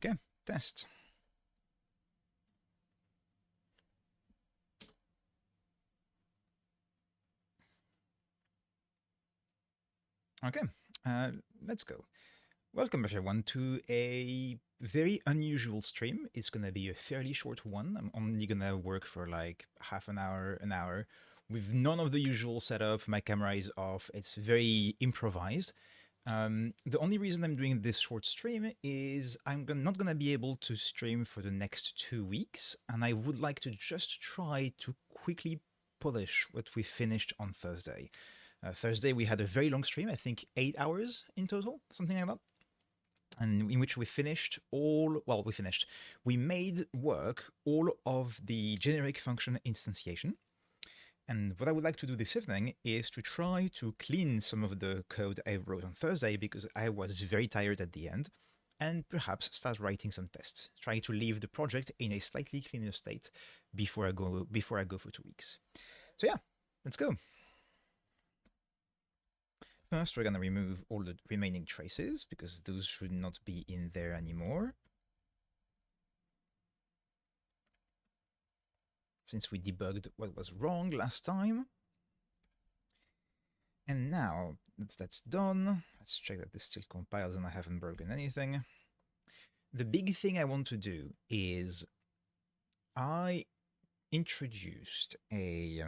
Okay, test. Okay, uh, let's go. Welcome everyone to a very unusual stream. It's gonna be a fairly short one. I'm only gonna work for like half an hour, with none of the usual setup. My camera is off. It's very improvised. The only reason I'm doing this short stream is not gonna be able to stream for the next 2 weeks, and I would like to just try to quickly polish what we finished on Thursday. Thursday we had a very long stream, I think 8 hours in total, something like that, and in which we finished all. Well, we finished. We made work all of the generic function instantiation. And what I would like to do this evening is to try to clean some of the code I wrote on Thursday because I was very tired at the end, and perhaps start writing some tests, trying to leave the project in a slightly cleaner state before I go for 2 weeks. So yeah, let's go. First, we're going to remove all the remaining traces because those should not be in there anymore, since we debugged what was wrong last time. And now that's done, let's check that this still compiles and I haven't broken anything. The big thing I want to do is I introduced a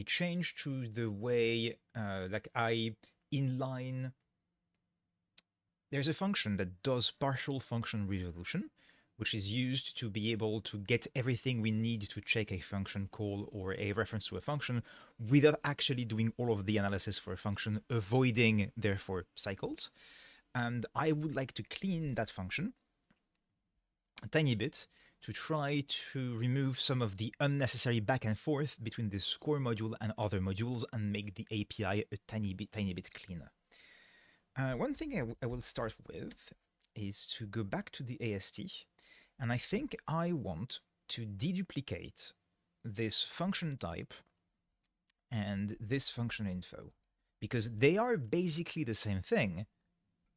change to the way like I inline. There's a function that does partial function resolution, which is used to be able to get everything we need to check a function call or a reference to a function without actually doing all of the analysis for a function, avoiding, therefore, cycles. And I would like to clean that function a tiny bit to try to remove some of the unnecessary back and forth between this core module and other modules and make the API a tiny bit cleaner. One thing I will start with is to go back to the AST, and I think I want to deduplicate this function type and this function info, because they are basically the same thing.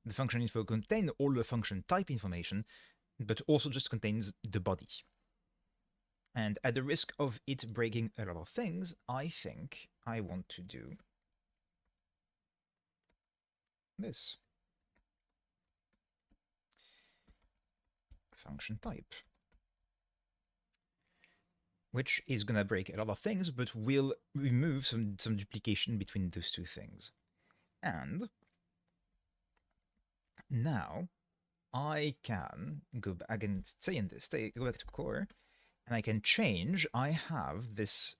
The function info contains all the function type information, but also just contains the body. And at the risk of it breaking a lot of things, I think I want to do this. Function type, which is going to break a lot of things, but will remove some duplication between those two things. And now I can go back, I can stay in this, go back to core, and I can change. I have this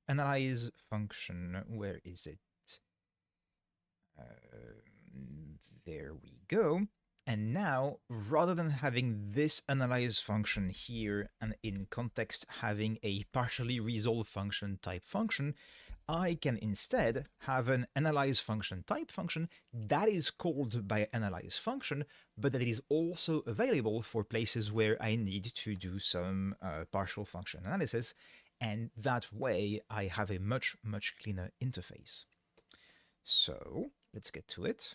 analyze function. Where is it? There we go. And now, rather than having this analyze function here and in context having a partially resolved function type function, I can instead have an analyze function type function that is called by analyze function, but that is also available for places where I need to do some partial function analysis. And that way I have a much cleaner interface. So let's get to it.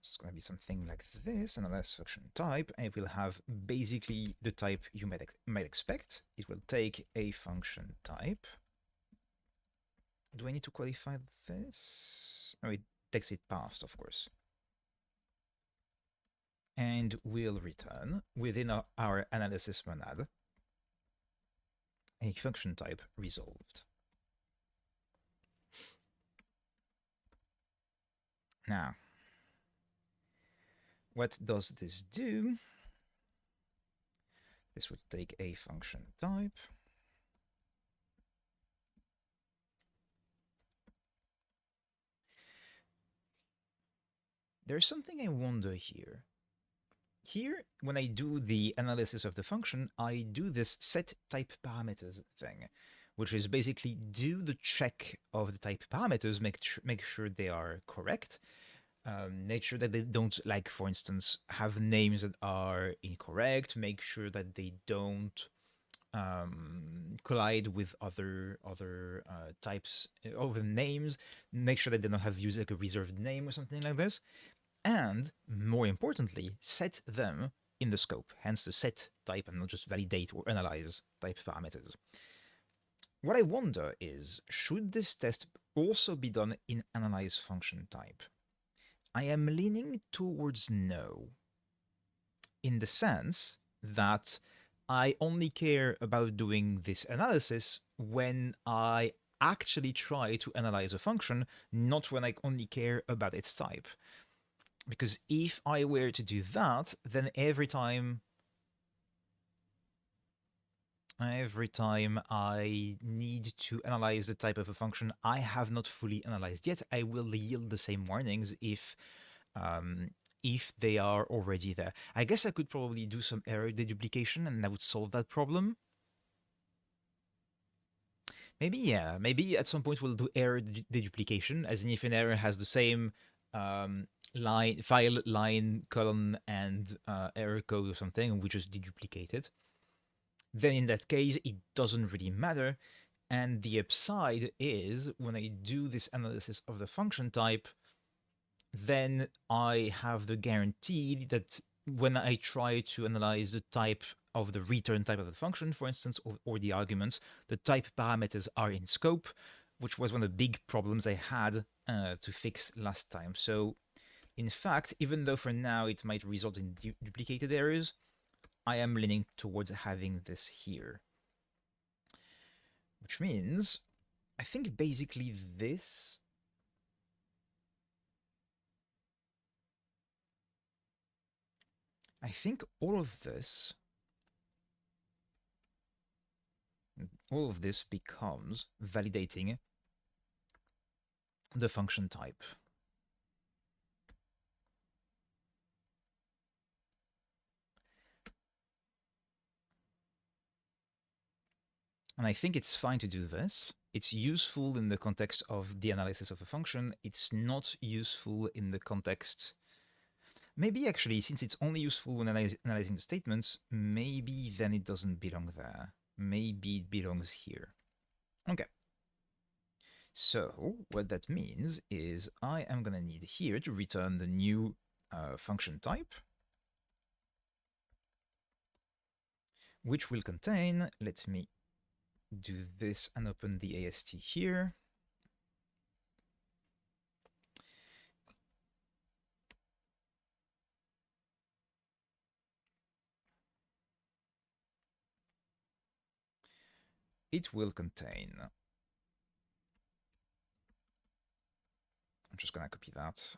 It's going to be something like this, analyze function type, and it will have basically the type you might expect. It will take a function type. Do I need to qualify this? No, it takes it past, of course. And we'll return within our analysis monad a function type resolved. Now, what does this do? This would take a function type. There's something I wonder here. Here, when I do the analysis of the function, I do this set type parameters thing, which is basically do the check of the type parameters, make sure they are correct, make sure that they don't, like, for instance, have names that are incorrect, make sure that they don't collide with other types of names. Make sure that they don't have used like a reserved name or something like this, and more importantly, set them in the scope. Hence the set type and not just validate or analyze type parameters. What I wonder is, should this test also be done in analyze function type? I am leaning towards no, in the sense that I only care about doing this analysis when I actually try to analyze a function, not when I only care about its type. Because if I were to do that, then every time I need to analyze the type of a function I have not fully analyzed yet, I will yield the same warnings if they are already there. I guess I could probably do some error deduplication and that would solve that problem. Maybe, yeah. Maybe at some point we'll do error deduplication, as in if an error has the same line, file, line, column, and error code or something, and we just deduplicate it. Then in that case, it doesn't really matter. And the upside is when I do this analysis of the function type, then I have the guarantee that when I try to analyze the type of the return type of the function, for instance, or the arguments, the type parameters are in scope, which was one of the big problems I had to fix last time. So in fact, even though for now it might result in duplicated errors, I am leaning towards having this here. Which means, I think basically this I think all of this becomes validating the function type. And I think it's fine to do this. It's useful in the context of the analysis of a function. It's not useful in the context... Maybe actually, since it's only useful when analyzing the statements, maybe then it doesn't belong there. Maybe it belongs here. Okay. So what that means is I am going to need here to return the new function type, which will contain, let me do this and open the AST here. It will contain, I'm just going to copy that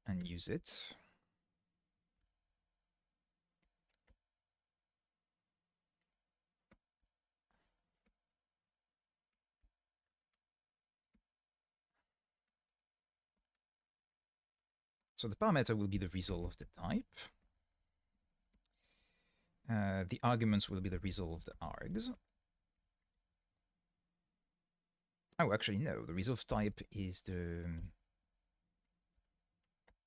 and use it. So the parameter will be the resolved type. The arguments will be the resolved args. Oh, actually, no. The resolved type is the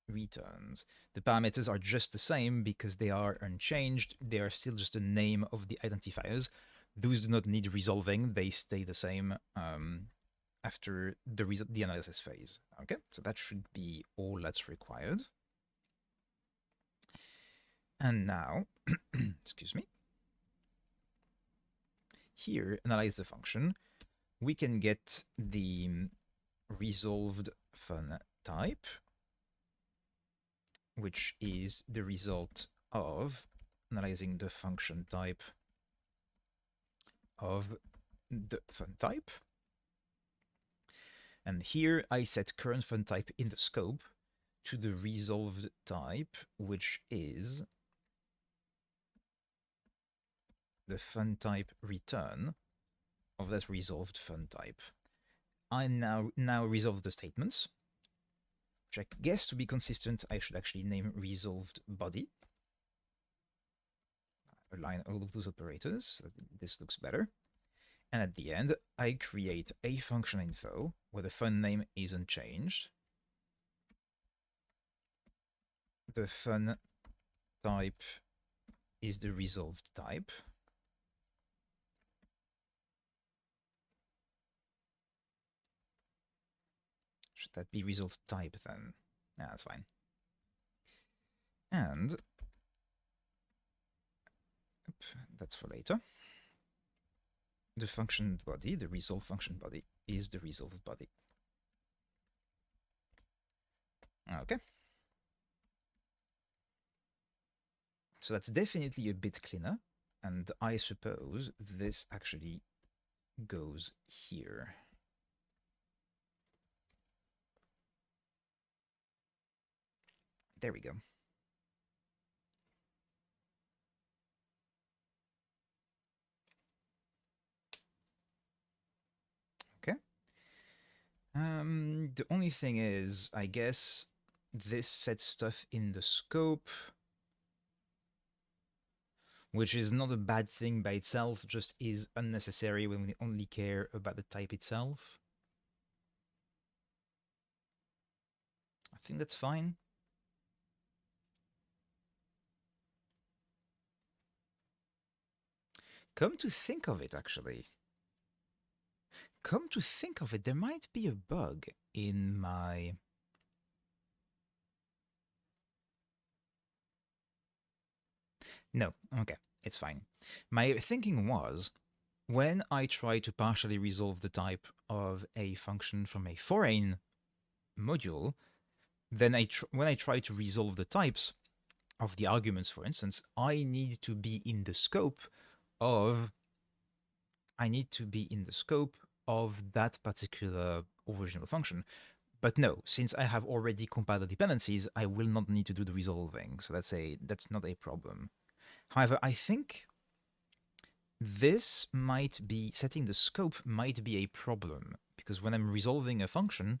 returns. The parameters are just the same because they are unchanged. They are still just the name of the identifiers. Those do not need resolving. They stay the same after the analysis phase. Okay, so that should be all that's required. And now, excuse me, here, analyze the function. We can get the resolved fun type, which is the result of analyzing the function type of the fun type. And here I set current fun type in the scope to the resolved type, which is the fun type return of that resolved fun type. I now resolve the statements, which I guess to be consistent, I should actually name resolved body. Align all of those operators so that this looks better. And at the end, I create a function info where the fun name is unchanged. The fun type is the resolved type. should that be resolved type then? Yeah, that's fine. And that's for later. The function body, the resolve function body, is the resolved body. Okay. So that's definitely a bit cleaner. And I suppose this actually goes here. There we go. Okay. The only thing is, I guess this sets stuff in the scope, which is not a bad thing by itself, just is unnecessary when we only care about the type itself. I think that's fine. Come to think of it, actually. Come to think of it, there might be a bug in my... No, okay, it's fine. My thinking was, when I try to partially resolve the type of a function from a foreign module, then when I try to resolve the types of the arguments, for instance, I need to be in the scope of that particular original function. But no, since I have already compiled the dependencies, I will not need to do the resolving. So that's not a problem. However, I think this might be setting the scope might be a problem because when I'm resolving a function,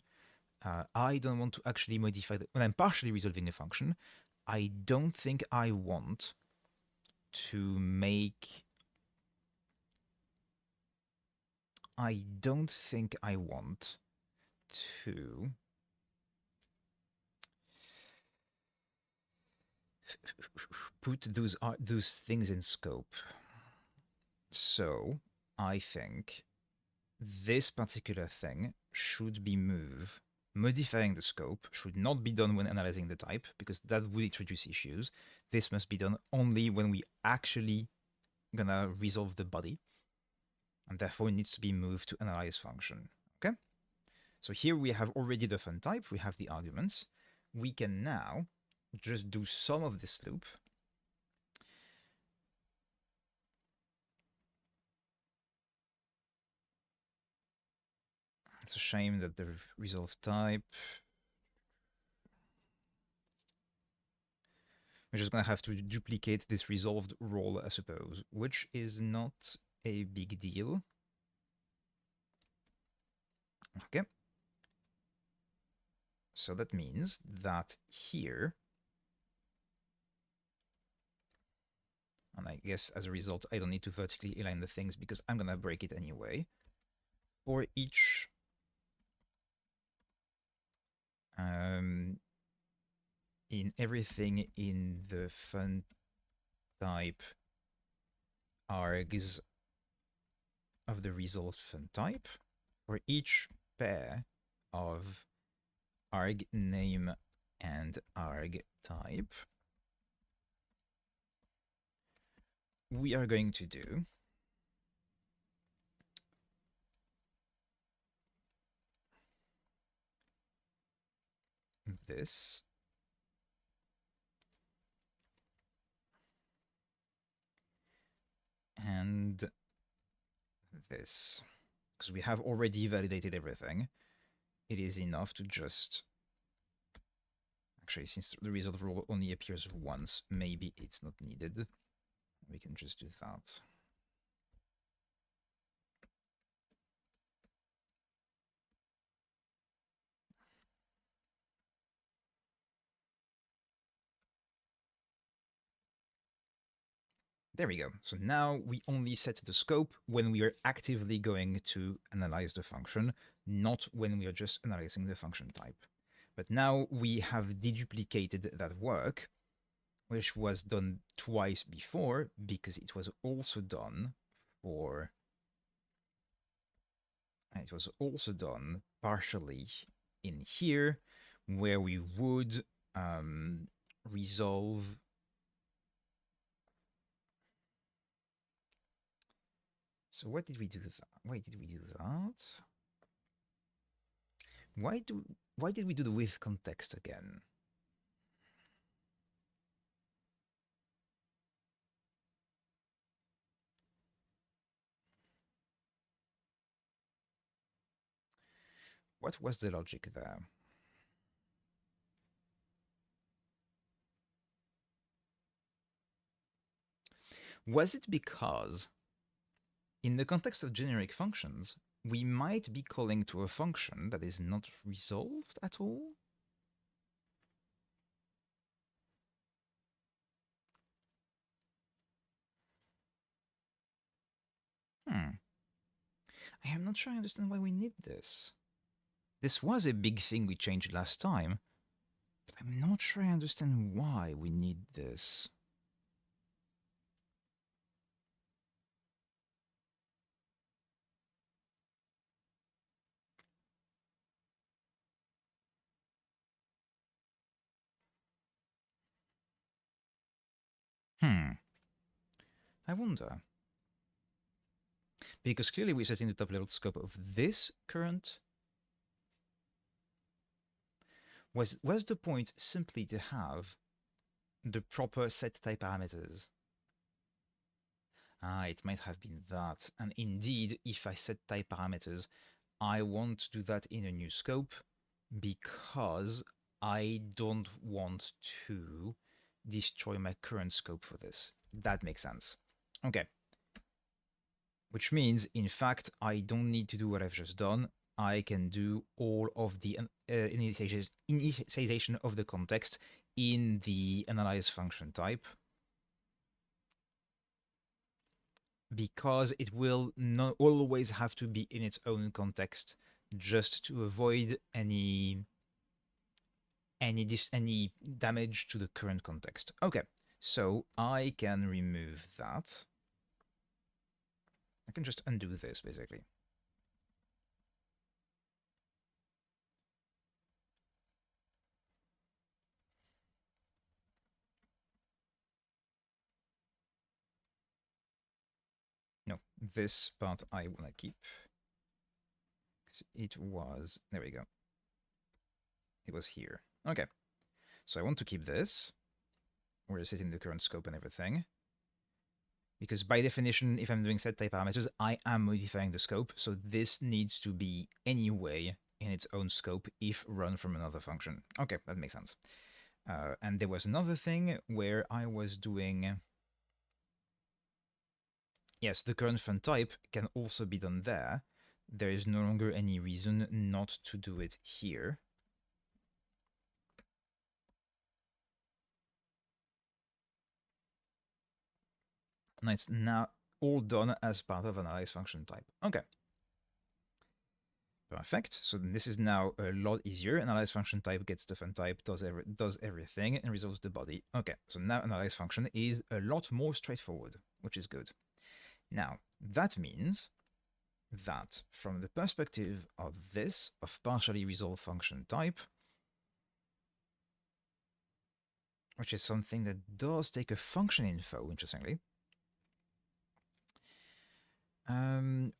I don't want to actually modify when I'm partially resolving a function. I don't think I want to make. I don't think I want to put those things in scope. So I think this particular thing should be moved. Modifying the scope should not be done when analyzing the type because that would introduce issues. This must be done only when we actually gonna resolve the body, and therefore it needs to be moved to analyze function. Okay? So here we have already the fun type, we have the arguments. We can now just do some of this loop. It's a shame that the resolve type. We're just gonna have to duplicate this resolved role, I suppose, which is not a big deal. Okay. So that means that here, and I guess as a result, I don't need to vertically align the things because I'm gonna break it anyway. For each in everything in the fun type args of the resolved fun type, for each pair of arg name and arg type, we are going to do this and this. Because we have already validated everything, it is enough to just... Actually, since the resolve rule only appears once, maybe it's not needed. We can just do that. There we go. So now we only set the scope when we are actively going to analyze the function, not when we are just analyzing the function type. But now we have deduplicated that work, which was done twice before because it was also done for... It was also done partially in here where we would resolve. So what did we do that? Why did we do that? Why did we do the with context again? What was the logic there? Was it because in the context of generic functions, we might be calling to a function that is not resolved at all? Hmm. I am not sure I understand why we need this. This was a big thing we changed last time, but I'm not sure I understand why we need this. Hmm. I wonder. Because clearly we're setting the top level scope of this current. Was the point simply to have the proper set type parameters? Ah, it might have been that. And indeed, if I set type parameters, I want to do that in a new scope because I don't want to destroy my current scope for this. That makes sense. Okay. Which means, in fact, I don't need to do what I've just done. I can do all of the initialization of the context in the analyze function type, because it will not always have to be in its own context just to avoid any damage to the current context. Okay, so I can remove that. I can just undo this basically. No, this part I want to keep because it was, there we go. It was here. Okay, so I want to keep this. We're setting the current scope and everything. Because by definition, if I'm doing set type parameters, I am modifying the scope. So this needs to be anyway in its own scope if run from another function. Okay, that makes sense. And there was another thing where I was doing. Yes, the current fun type can also be done there. There is no longer any reason not to do it here. And it's now all done as part of analyze function type. Okay. Perfect. So this is now a lot easier. Analyze function type gets the fun type, does everything, and resolves the body. Okay, so now analyze function is a lot more straightforward, which is good. Now, that means that from the perspective of this, of partially resolved function type, which is something that does take a function info, interestingly,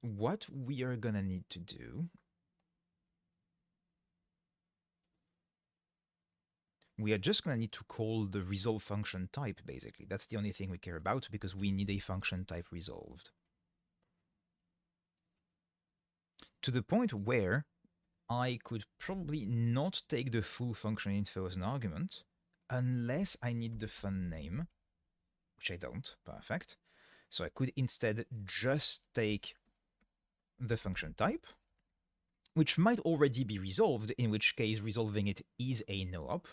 what we are gonna need to do, we are just going to need to call the resolve function type, basically. That's the only thing we care about because we need a function type resolved. To the point where I could probably not take the full function info as an argument unless I need the fun name, which I don't. Perfect. So I could instead just take the function type, which might already be resolved, in which case resolving it is a no-op.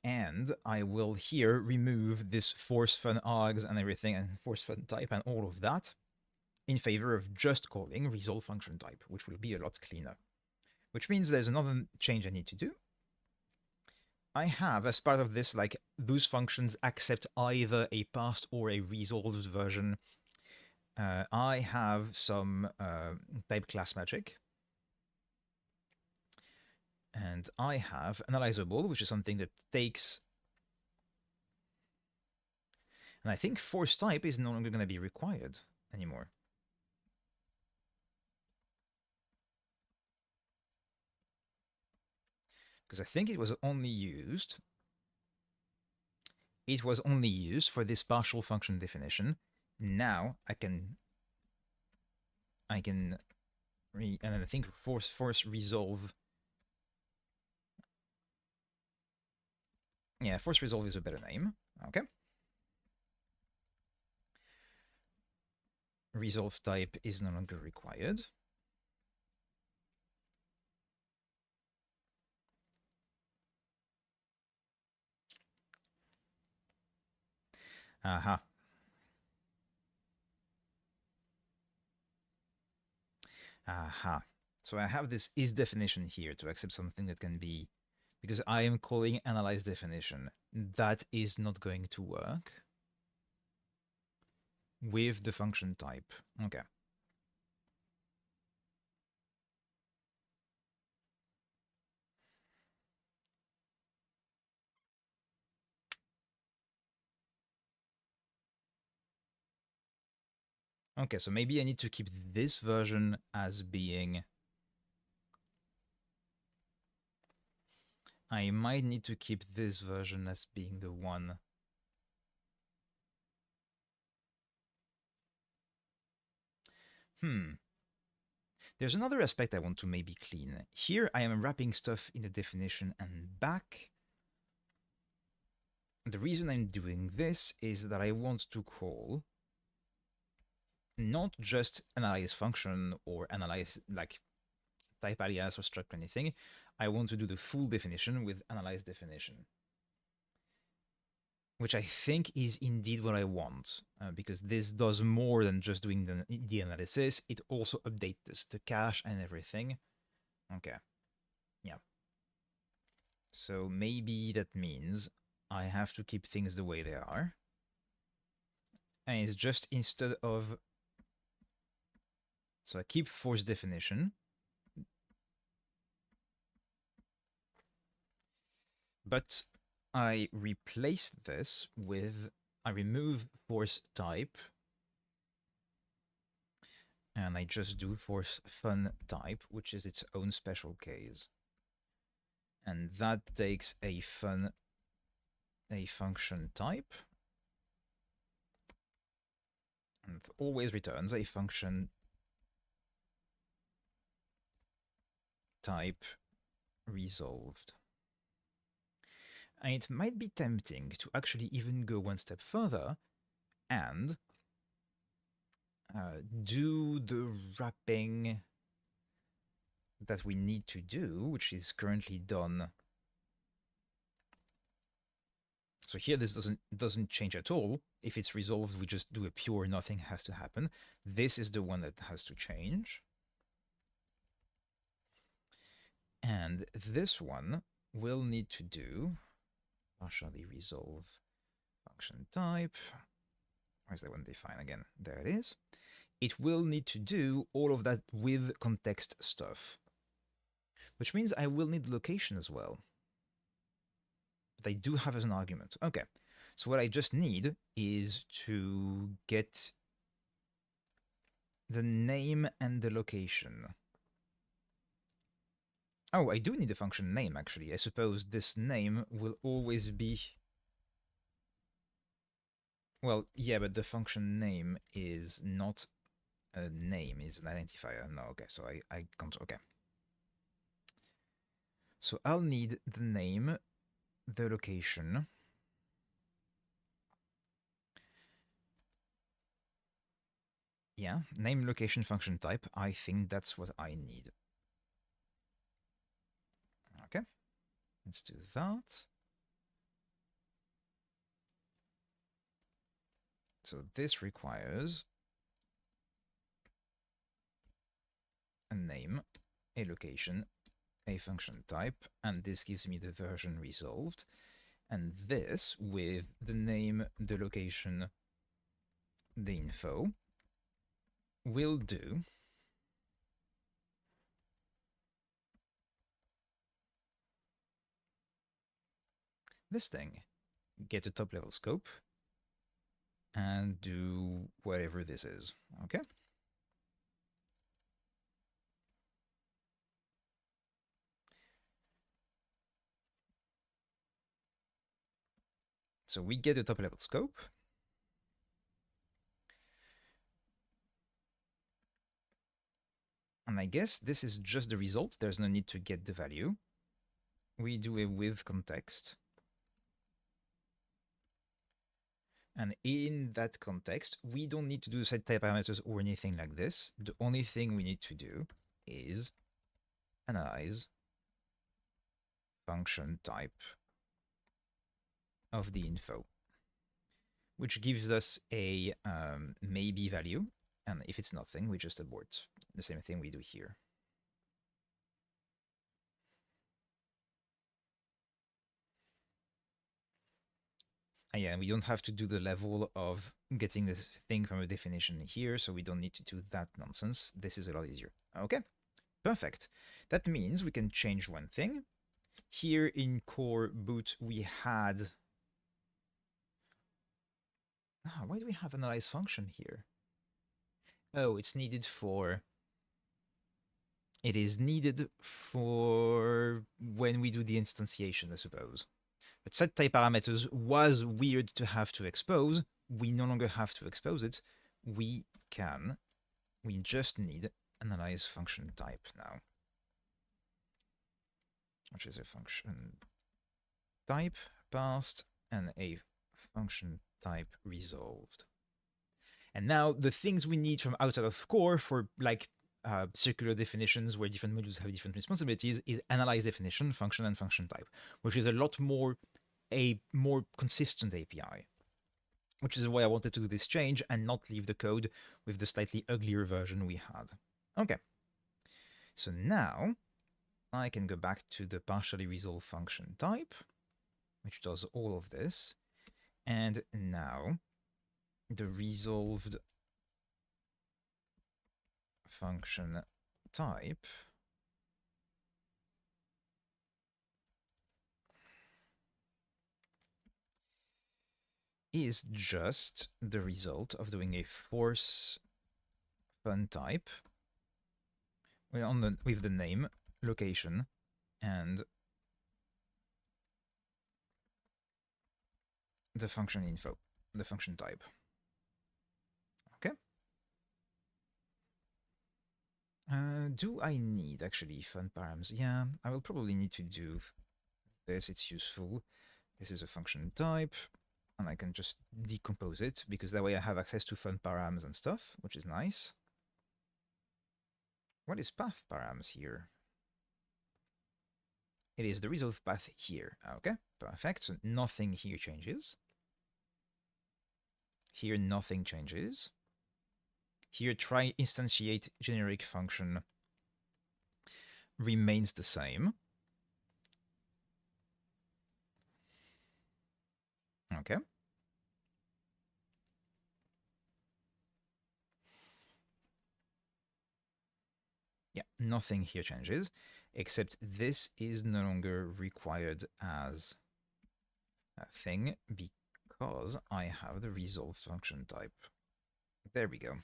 And I will here remove this force fun args and everything and force fun type and all of that in favor of just calling resolve function type, which will be a lot cleaner. Which means there's another change I need to do. I have, as part of this, like, those functions accept either a passed or a resolved version. I have some type class magic And I have analyzable, which is something that takes. And I think force type is no longer going to be required anymore. Because I think it was only used. It was only used for this partial function definition. Now I can. And I think force resolve. Yeah, force resolve is a better name. Okay. Resolve type is no longer required. Aha. Aha. So I have this is definition here to accept something that can be, because I am calling analyze definition. That is not going to work with the function type. Okay. Okay, so maybe I need to keep this version as being. I might need to keep this version as being the one. There's another aspect I want to maybe clean. Here I am wrapping stuff in the definition and back. The reason I'm doing this is that I want to call not just analyze function or analyze like type alias or struct anything. I want to do the full definition with analyze definition, which I think is indeed what I want, because this does more than just doing the analysis. It also updates the cache and everything. Okay. Yeah. So maybe that means I have to keep things the way they are. And it's just instead of. So I keep force definition. But I replace this with. I remove force type. And I just do force fun type, which is its own special case. And that takes a function type, and always returns a function type resolved. And it might be tempting to actually even go one step further and do the wrapping that we need to do, which is currently done. So here this doesn't change at all. If it's resolved, we just do a pure nothing has to happen. This is the one that has to change. And this one will need to do partially resolve function type. Where's that one defined again? There it is. It will need to do all of that with context stuff, which means I will need location as well. But I do have as an argument. Okay, so what I just need is to get the name and the location. Oh, I do need a function name, actually. I suppose this name will always be. Well, yeah, but the function name is not a name, is an identifier. No, okay, so I can't. Okay. So I'll need the name, the location. Yeah, name, location, function type. I think that's what I need. Okay, let's do that. So this requires a name, a location, a function type, and this gives me the version resolved. And this with the name, the location, the info will do. this thing. Get a top level scope and do whatever this is. Okay. So we get a top level scope. And I guess this is just the result. There's no need to get the value. We do a with context. And in that context, we don't need to do set type parameters or anything like this. The only thing we need to do is analyze function type of the info, which gives us a maybe value. And if it's nothing, we just abort. The same thing we do here. And yeah, we don't have to do the level of getting the thing from a definition here, so we don't need to do that nonsense. This is a lot easier. Okay, perfect. That means we can change one thing. Here in core boot, we had... why do we have analyze function here? Oh, it's needed for... It is needed for when we do the instantiation, I suppose. But set type parameters was weird to have to expose. We no longer have to expose it. We just need analyze function type now, which is a function type passed and a function type resolved. And now the things we need from outside of core for like circular definitions where different modules have different responsibilities is analyze definition, function, and function type, which is a more consistent API, which is why I wanted to do this change and not leave the code with the slightly uglier version we had. Okay, so now I can go back to the partially resolved function type, which does all of this, and now the resolved function type is just the result of doing a force fun type with the name, location, and the function info, the function type. Okay. Do I need actually fun params? Yeah, I will probably need to do this. It's useful. This is a function type, and I can just decompose it because that way I have access to fun params and stuff, which is nice. What is path params here? It is the resolve path here. Okay, perfect. So nothing here changes. Here nothing changes. Here try instantiate generic function remains the same. Okay. Yeah, nothing here changes, except this is no longer required as a thing because I have the resolved function type. There we go.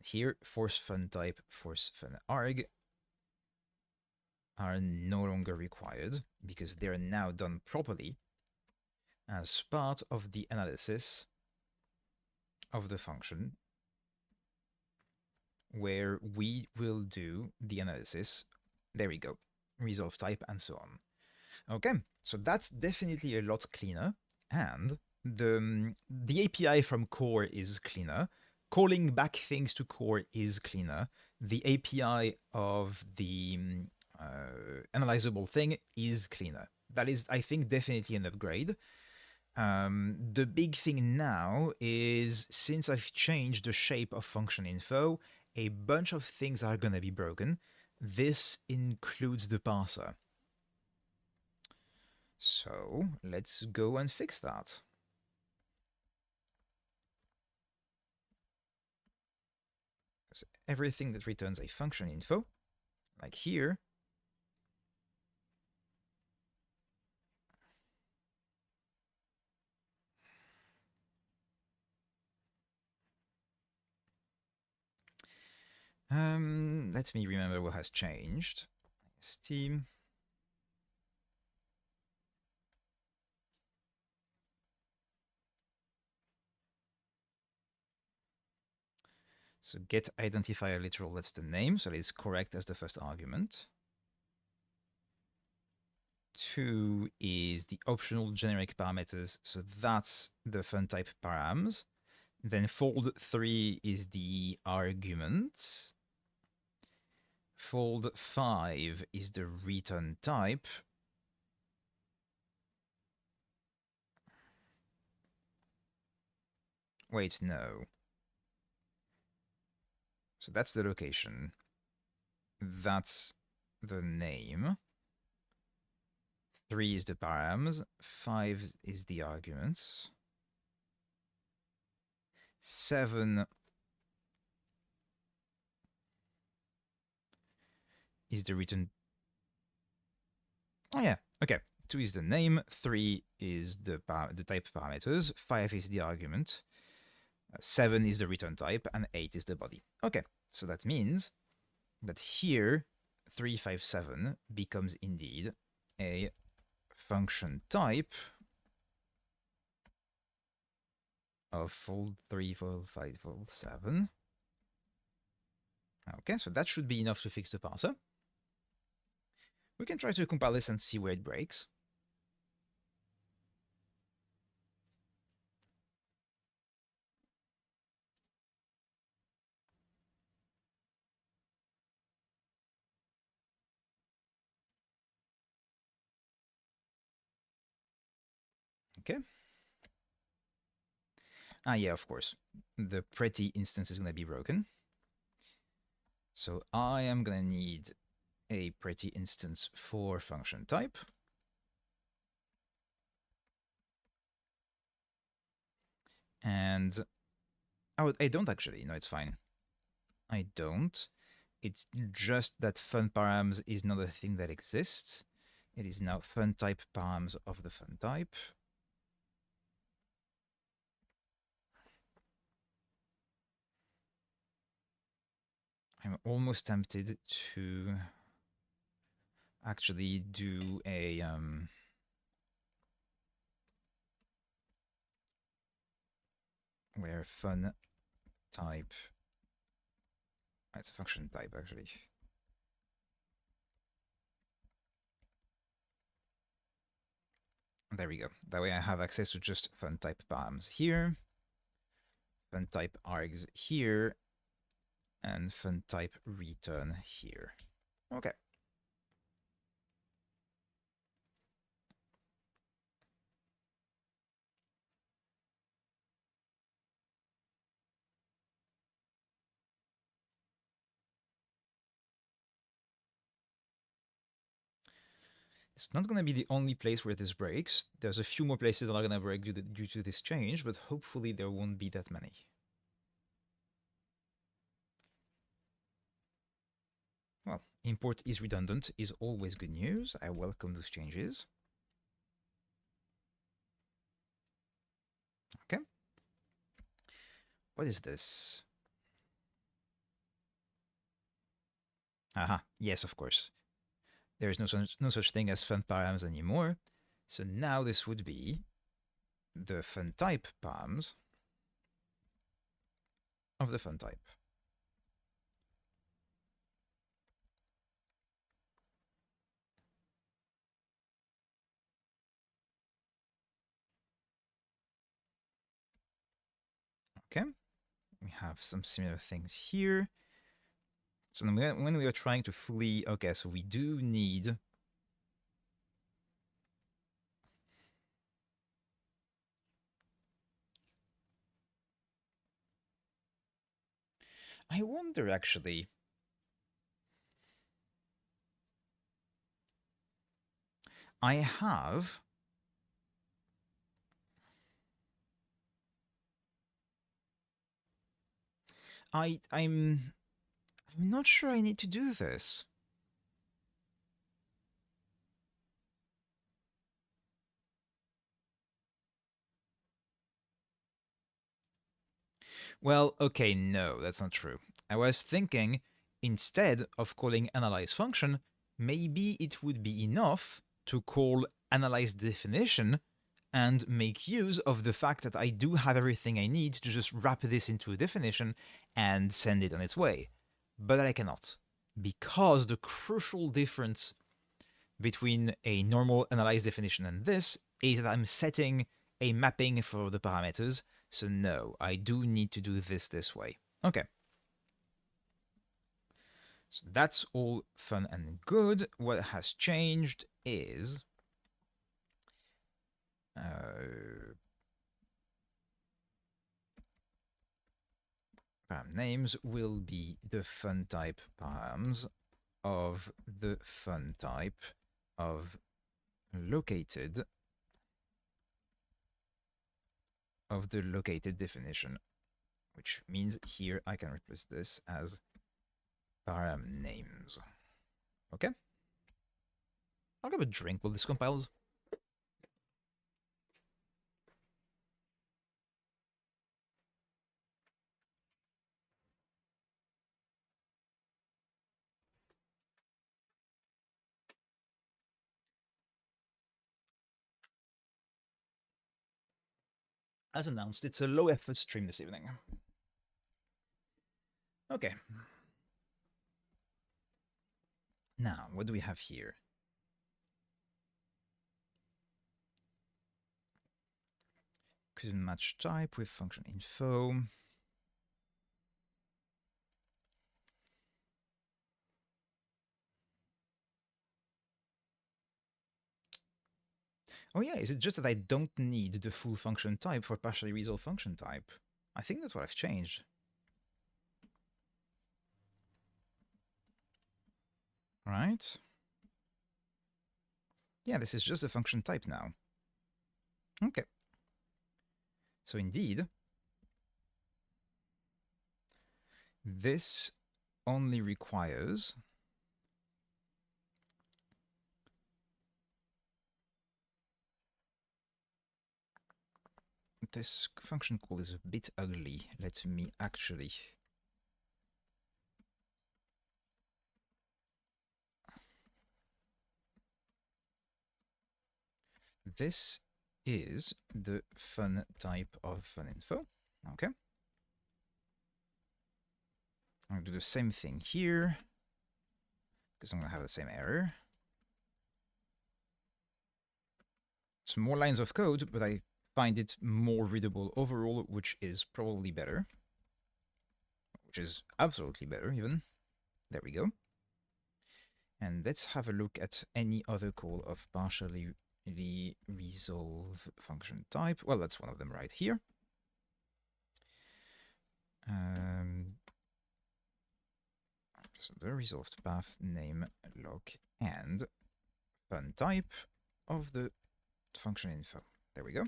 Here, force fun type, force fun arg are no longer required because they're now done properly as part of the analysis of the function where we will do the analysis. There we go. Resolve type and so on. Okay, so that's definitely a lot cleaner. And the API from core is cleaner. Calling back things to core is cleaner. The API of the analyzable thing is cleaner. That is, I think, definitely an upgrade. The big thing now is since I've changed the shape of function info, a bunch of things are going to be broken. This includes the parser. So let's go and fix that. So everything that returns a function info, like here, Let me remember what has changed. Steam. So get identifier literal, that's the name, so it's correct as the first argument. 2 is the optional generic parameters, so that's the fun type params. Then fold 3 is the argument. Fold 5 is the return type. Wait, no. So that's the location. That's the name. 3 is the params. 5 is the arguments. 7 is the return. Oh yeah, okay. 2 is the name, 3 is the type parameters, 5 is the argument, 7 is the return type, and 8 is the body. Okay, so that means that here 357 becomes indeed a function type of fold 3, fold 5, fold 7. Okay, so that should be enough to fix the parser. We can try to compile this and see where it breaks. Okay. Ah, yeah, of course. The pretty instance is going to be broken. So I am going to need a pretty instance for function type. And oh, I don't actually. No, it's fine. I don't. It's just that fun params is not a thing that exists. It is now fun type params of the fun type. I'm almost tempted to actually do a where fun type. It's a function type actually. There we go. That way I have access to just fun type params here, fun type args here, and fun type return here. Okay. It's not going to be the only place where this breaks. There's a few more places that are going to break due to this change, but hopefully there won't be that many. Well, import is redundant is always good news. I welcome those changes. Okay. What is this? Aha, yes, of course. There is no such thing as fun params anymore. So now this would be the fun type params of the fun type. Okay, we have some similar things here. So when we are trying to fully, okay, so we do need I wonder actually. I have I'm not sure I need to do this. Well, okay, no, that's not true. I was thinking instead of calling analyze function, maybe it would be enough to call analyze definition and make use of the fact that I do have everything I need to just wrap this into a definition and send it on its way. But I cannot, because the crucial difference between a normal analyze definition and this is that I'm setting a mapping for the parameters. So no, I do need to do this way. Okay. So that's all fun and good. What has changed is param names will be the fun type params of the fun type of located of the located definition, which means here I can replace this as param names. Okay. I'll grab a drink while this compiles. As announced, it's a low effort stream this evening. Okay. Now, what do we have here? Couldn't match type with function info. Oh yeah, is it just that I don't need the full function type for partially resolved function type? I think that's what I've changed. Right? Yeah, this is just a function type now. Okay. So indeed, this only requires this function call is a bit ugly. Let me actually this is the fun type of fun info. Okay. I'm going to do the same thing here because I'm going to have the same error. It's more lines of code, but I find it more readable overall, which is probably better. Which is absolutely better, even. There we go. And let's have a look at any other call of partially resolve function type. Well, that's one of them right here. So the resolved path name log and fun type of the function info. There we go.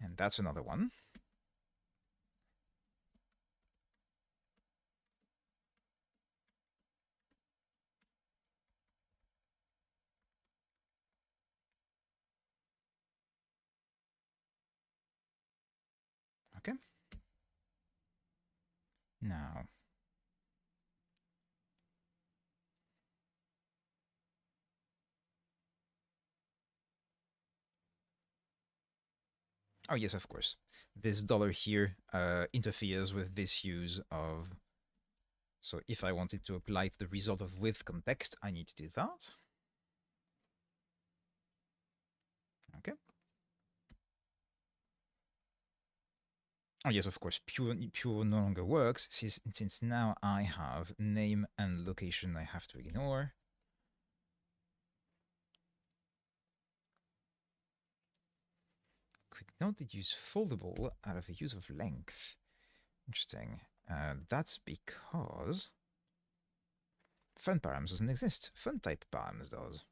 And that's another one. Okay. Now, oh yes, of course. This dollar here interferes with this use of. So if I wanted to apply to the result of with context, I need to do that. Okay. Oh yes, of course, pure no longer works since now I have name and location I have to ignore. Could not use foldable out of a use of length. Interesting. That's because fun params doesn't exist. Fun type params does.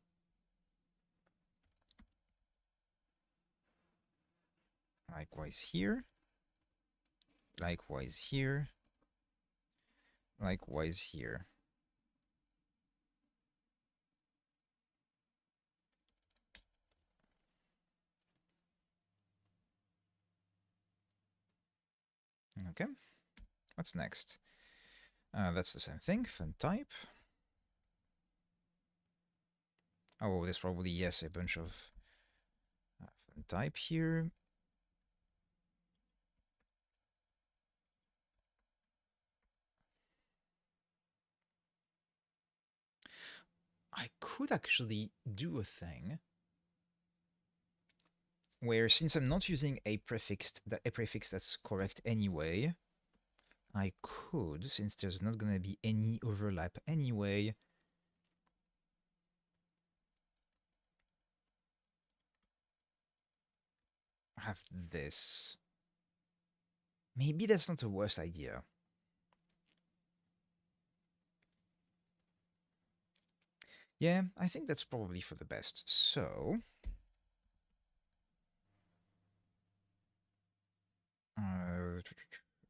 Likewise here. Likewise here. Likewise here. Okay, what's next? That's the same thing, fun type. Oh, there's probably, yes, a bunch of fun type here. I could actually do a thing where, since I'm not using a prefix that's correct anyway, I could, since there's not going to be any overlap anyway, have this. Maybe that's not the worst idea. Yeah, I think that's probably for the best. So,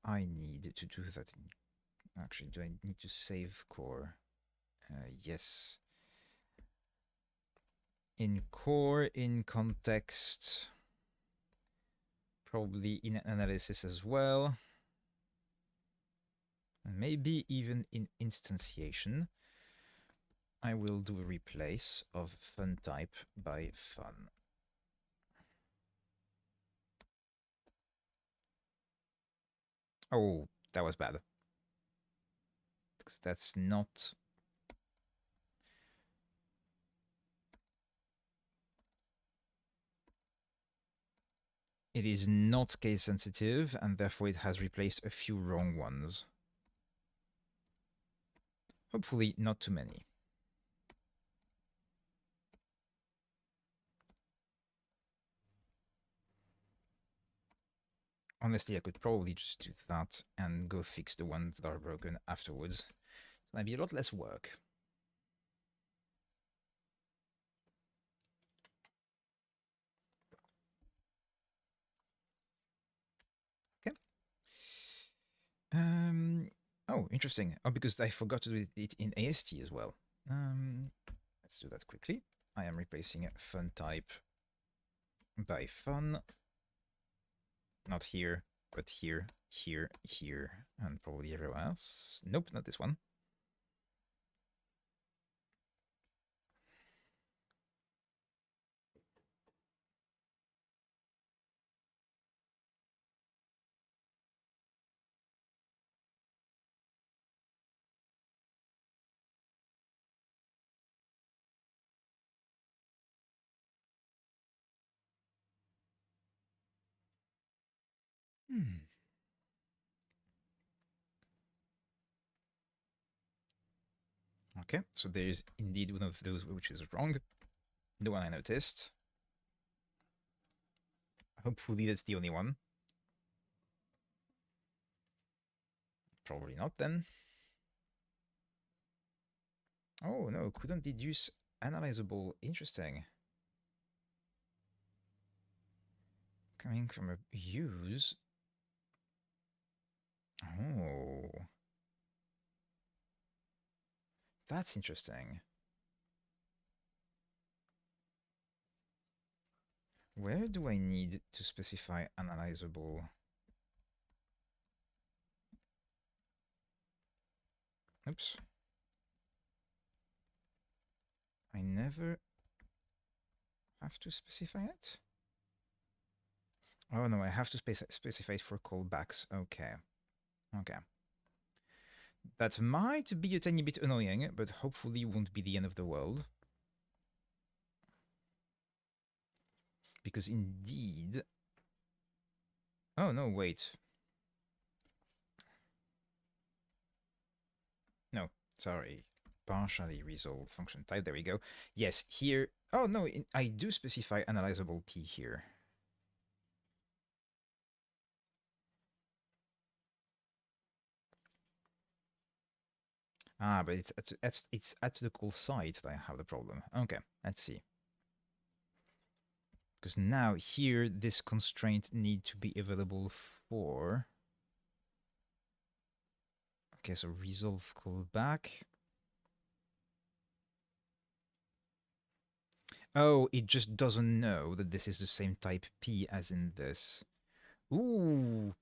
I need to do that. Actually, do I need to save core? Yes. In core, in context, probably in analysis as well. And maybe even in instantiation. I will do a replace of fun type by fun. Oh, that was bad. That's not... It is not case sensitive, and therefore it has replaced a few wrong ones. Hopefully not too many. Honestly, I could probably just do that and go fix the ones that are broken afterwards. It might be a lot less work. Okay. Oh, interesting. Oh, because I forgot to do it in AST as well. Let's do that quickly. I am replacing fun type by fun. Not here, but here, here, here, and probably everywhere else. Nope, not this one. Hmm. Okay, so there is indeed one of those which is wrong. The one I noticed. Hopefully that's the only one. Probably not then. Oh no, couldn't deduce analyzable. Interesting. Coming from a use. Oh, that's interesting. Where do I need to specify analyzable? Oops. I never have to specify it? Oh no, I have to specify it for callbacks. Okay. Okay. That might be a tiny bit annoying, but hopefully won't be the end of the world. Because indeed... Oh no, wait. No, sorry. Partially resolved function type. There we go. Yes, here... Oh no, I do specify analyzable P here. Ah, but it's at the call site that I have the problem. Okay, let's see. Because now here, this constraint need to be available for... Okay, so resolve callback. Oh, it just doesn't know that this is the same type P as in this. Ooh.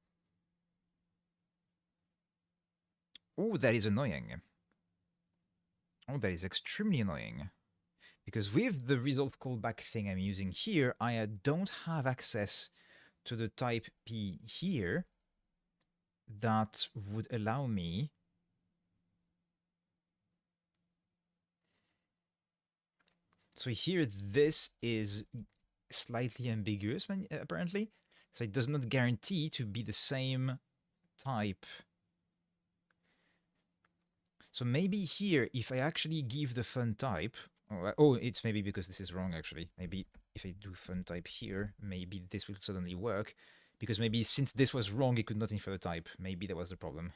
Oh, that is annoying. Oh, that is extremely annoying. Because with the resolve callback thing I'm using here, I don't have access to the type P here that would allow me. So here, this is slightly ambiguous, apparently. So it does not guarantee to be the same type. So maybe here, if I actually give the fun type, it's maybe because this is wrong, actually. Maybe if I do fun type here, maybe this will suddenly work. Because maybe since this was wrong, it could not infer the type. Maybe that was the problem.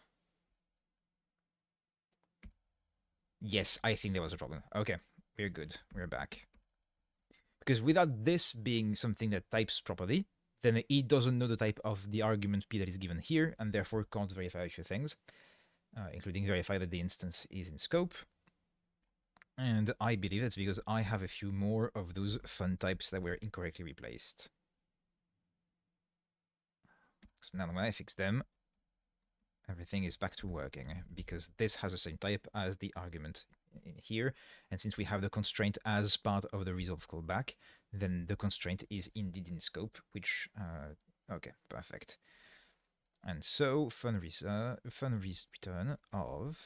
Yes, I think there was a problem. Okay, we're good. We're back. Because without this being something that types properly, then it doesn't know the type of the argument P that is given here, and therefore can't verify a few things, including verify that the instance is in scope. And I believe that's because I have a few more of those fun types that were incorrectly replaced. So now when I fix them, everything is back to working, because this has the same type as the argument in here. And since we have the constraint as part of the resolve callback, then the constraint is indeed in scope, which, okay, perfect. And so fun return of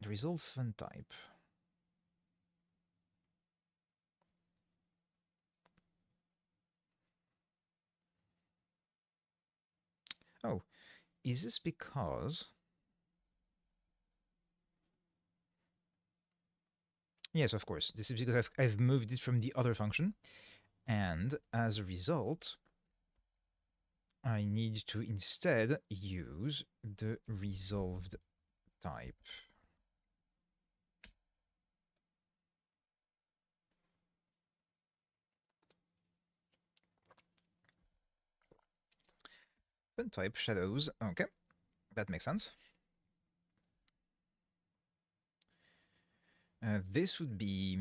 resolve fun type. Oh, is this because... Yes, of course. This is because I've moved it from the other function, and as a result, I need to instead use the resolved type. Fun type shadows. Okay, that makes sense. This would be...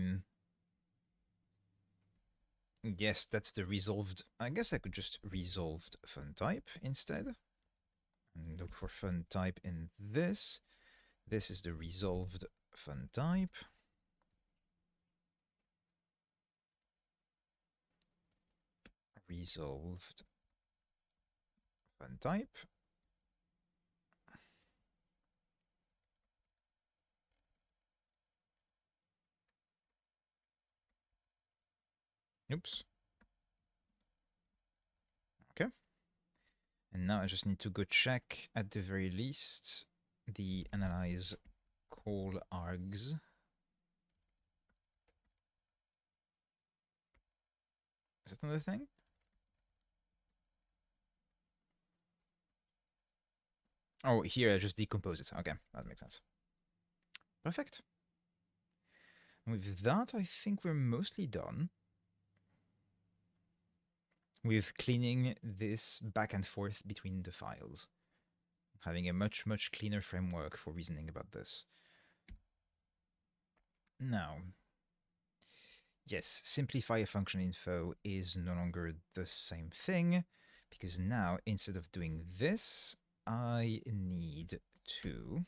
Yes, that's the resolved. I guess I could just resolved fun type instead. And look for fun type in this. This is the resolved fun type. Resolved fun type. Oops. Okay. And now I just need to go check, at the very least, the analyze call args. Is that another thing? Oh, here I just decompose it. Okay, that makes sense. Perfect. With that, I think we're mostly done with cleaning this back and forth between the files. Having a much, much cleaner framework for reasoning about this. Now, yes, simplify a function info is no longer the same thing, because now, instead of doing this, I need to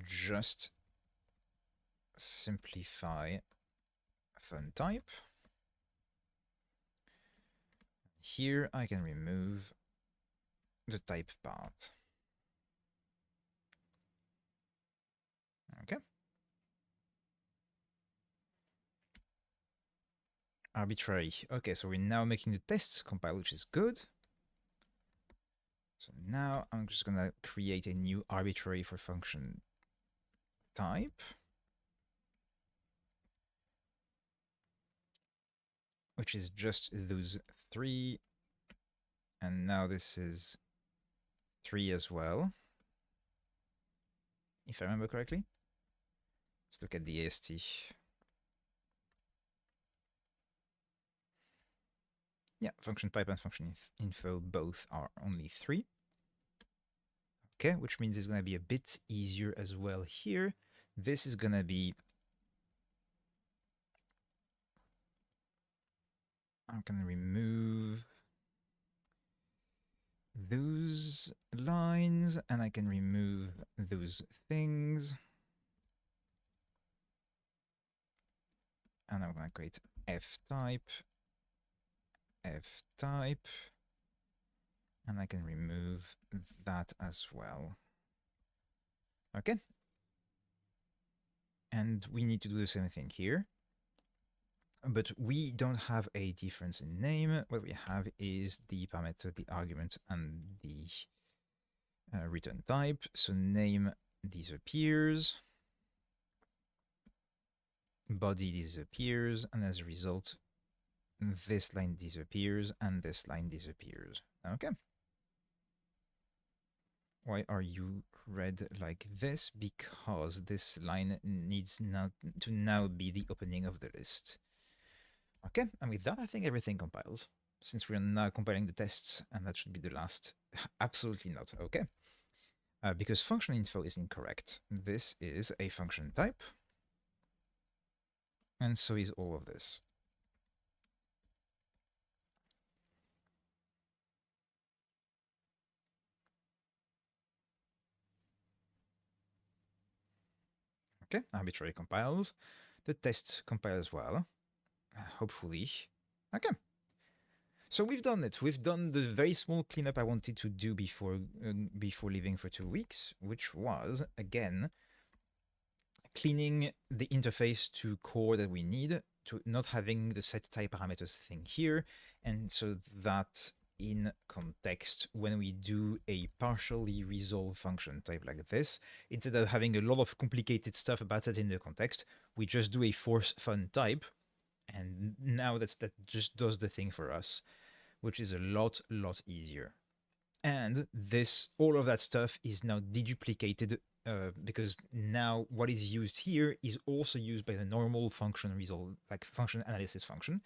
just simplify fun type. Here I can remove the type part. Okay. Arbitrary. Okay, so we're now making the tests compile, which is good. So now I'm just going to create a new arbitrary for function type, which is just those 3. And now this is 3 as well, if I remember correctly. Let's look at the AST. Yeah, function type and function info both are only 3. Okay, which means it's going to be a bit easier as well here. This is going to be... I'm going to remove those lines, and I can remove those things. And I'm going to create f-type, f-type, and I can remove that as well. Okay. And we need to do the same thing here. But we don't have a difference in name. What we have is the parameter, the argument, and the return type. So name disappears, body disappears, and as a result, this line disappears and this line disappears. Okay. Why are you red like this? Because this line needs now to now be the opening of the list. Okay, and with that, I think everything compiles. Since we are now compiling the tests, and that should be the last. Absolutely not. Okay. Because function info is incorrect. This is a function type, and so is all of this. Okay, arbitrary compiles. The test compile as well, hopefully. Okay. So we've done it. We've done the very small cleanup I wanted to do before leaving for 2 weeks, which was, again, cleaning the interface to core that we need, to not having the set type parameters thing here, and so that in context, when we do a partially resolved function type like this, instead of having a lot of complicated stuff about it in the context, we just do a force fun type, and now that just does the thing for us, which is a lot easier. And this, all of that stuff is now deduplicated because now what is used here is also used by the normal function result, like function analysis function,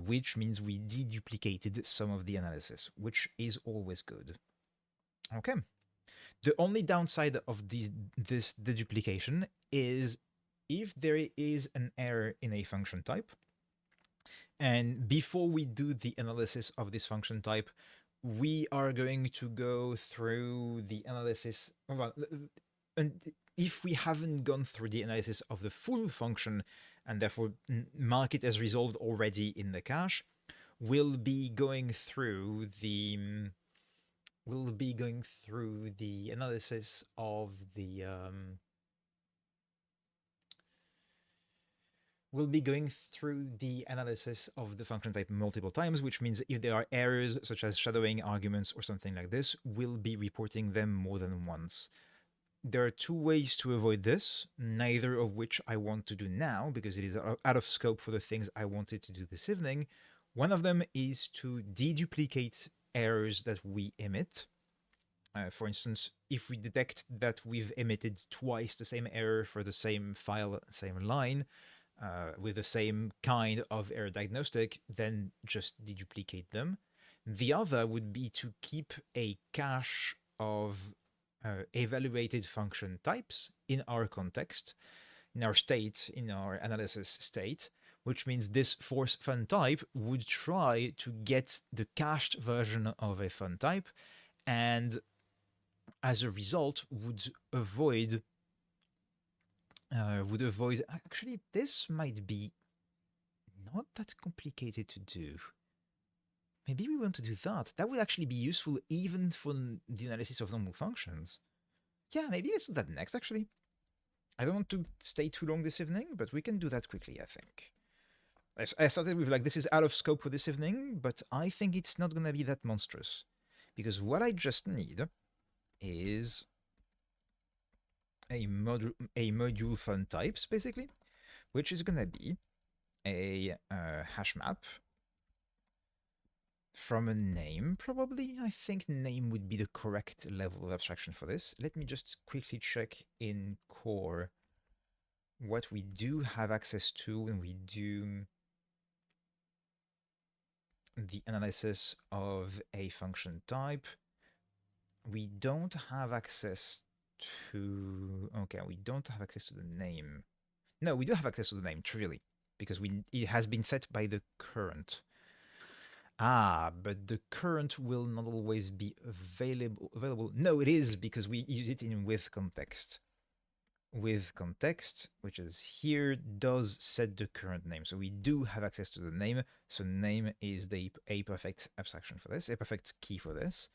which means we deduplicated some of the analysis, which is always good. Okay. The only downside of this deduplication is if there is an error in a function type, and before we do the analysis of this function type, we are going to go through the analysis. Well, and if we haven't gone through the analysis of the full function and therefore mark it as resolved already in the cache, we'll be going through the analysis of the we'll be going through the analysis of the function type multiple times, which means if there are errors such as shadowing arguments or something like this, we'll be reporting them more than once. There are 2 ways to avoid this, neither of which I want to do now because it is out of scope for the things I wanted to do this evening. One of them is to deduplicate errors that we emit. For instance, if we detect that we've emitted twice the same error for the same file, same line, with the same kind of error diagnostic, then just deduplicate them. The other would be to keep a cache of evaluated function types in our context, in our state, in our analysis state, which means this force fun type would try to get the cached version of a fun type, and as a result would avoid actually this might be not that complicated to do. Maybe we want to do that. That would actually be useful even for the analysis of normal functions. Yeah, maybe let's do that next, actually. I don't want to stay too long this evening, but we can do that quickly, I think. I started with like, this is out of scope for this evening, but I think it's not going to be that monstrous. Because what I just need is a module fun types, basically, which is going to be a hash map from a name, probably. I think name would be the correct level of abstraction for this. Let me just quickly check in core what we do have access to when we do the analysis of a function type. We don't have access to... Okay, we don't have access to the name. No, we do have access to the name, trivially, because it has been set by the current. Ah, but the current will not always be available. No, it is because we use it in with context. With context, which is here, does set the current name. So we do have access to the name. So name is the a perfect abstraction for this, a perfect key for this.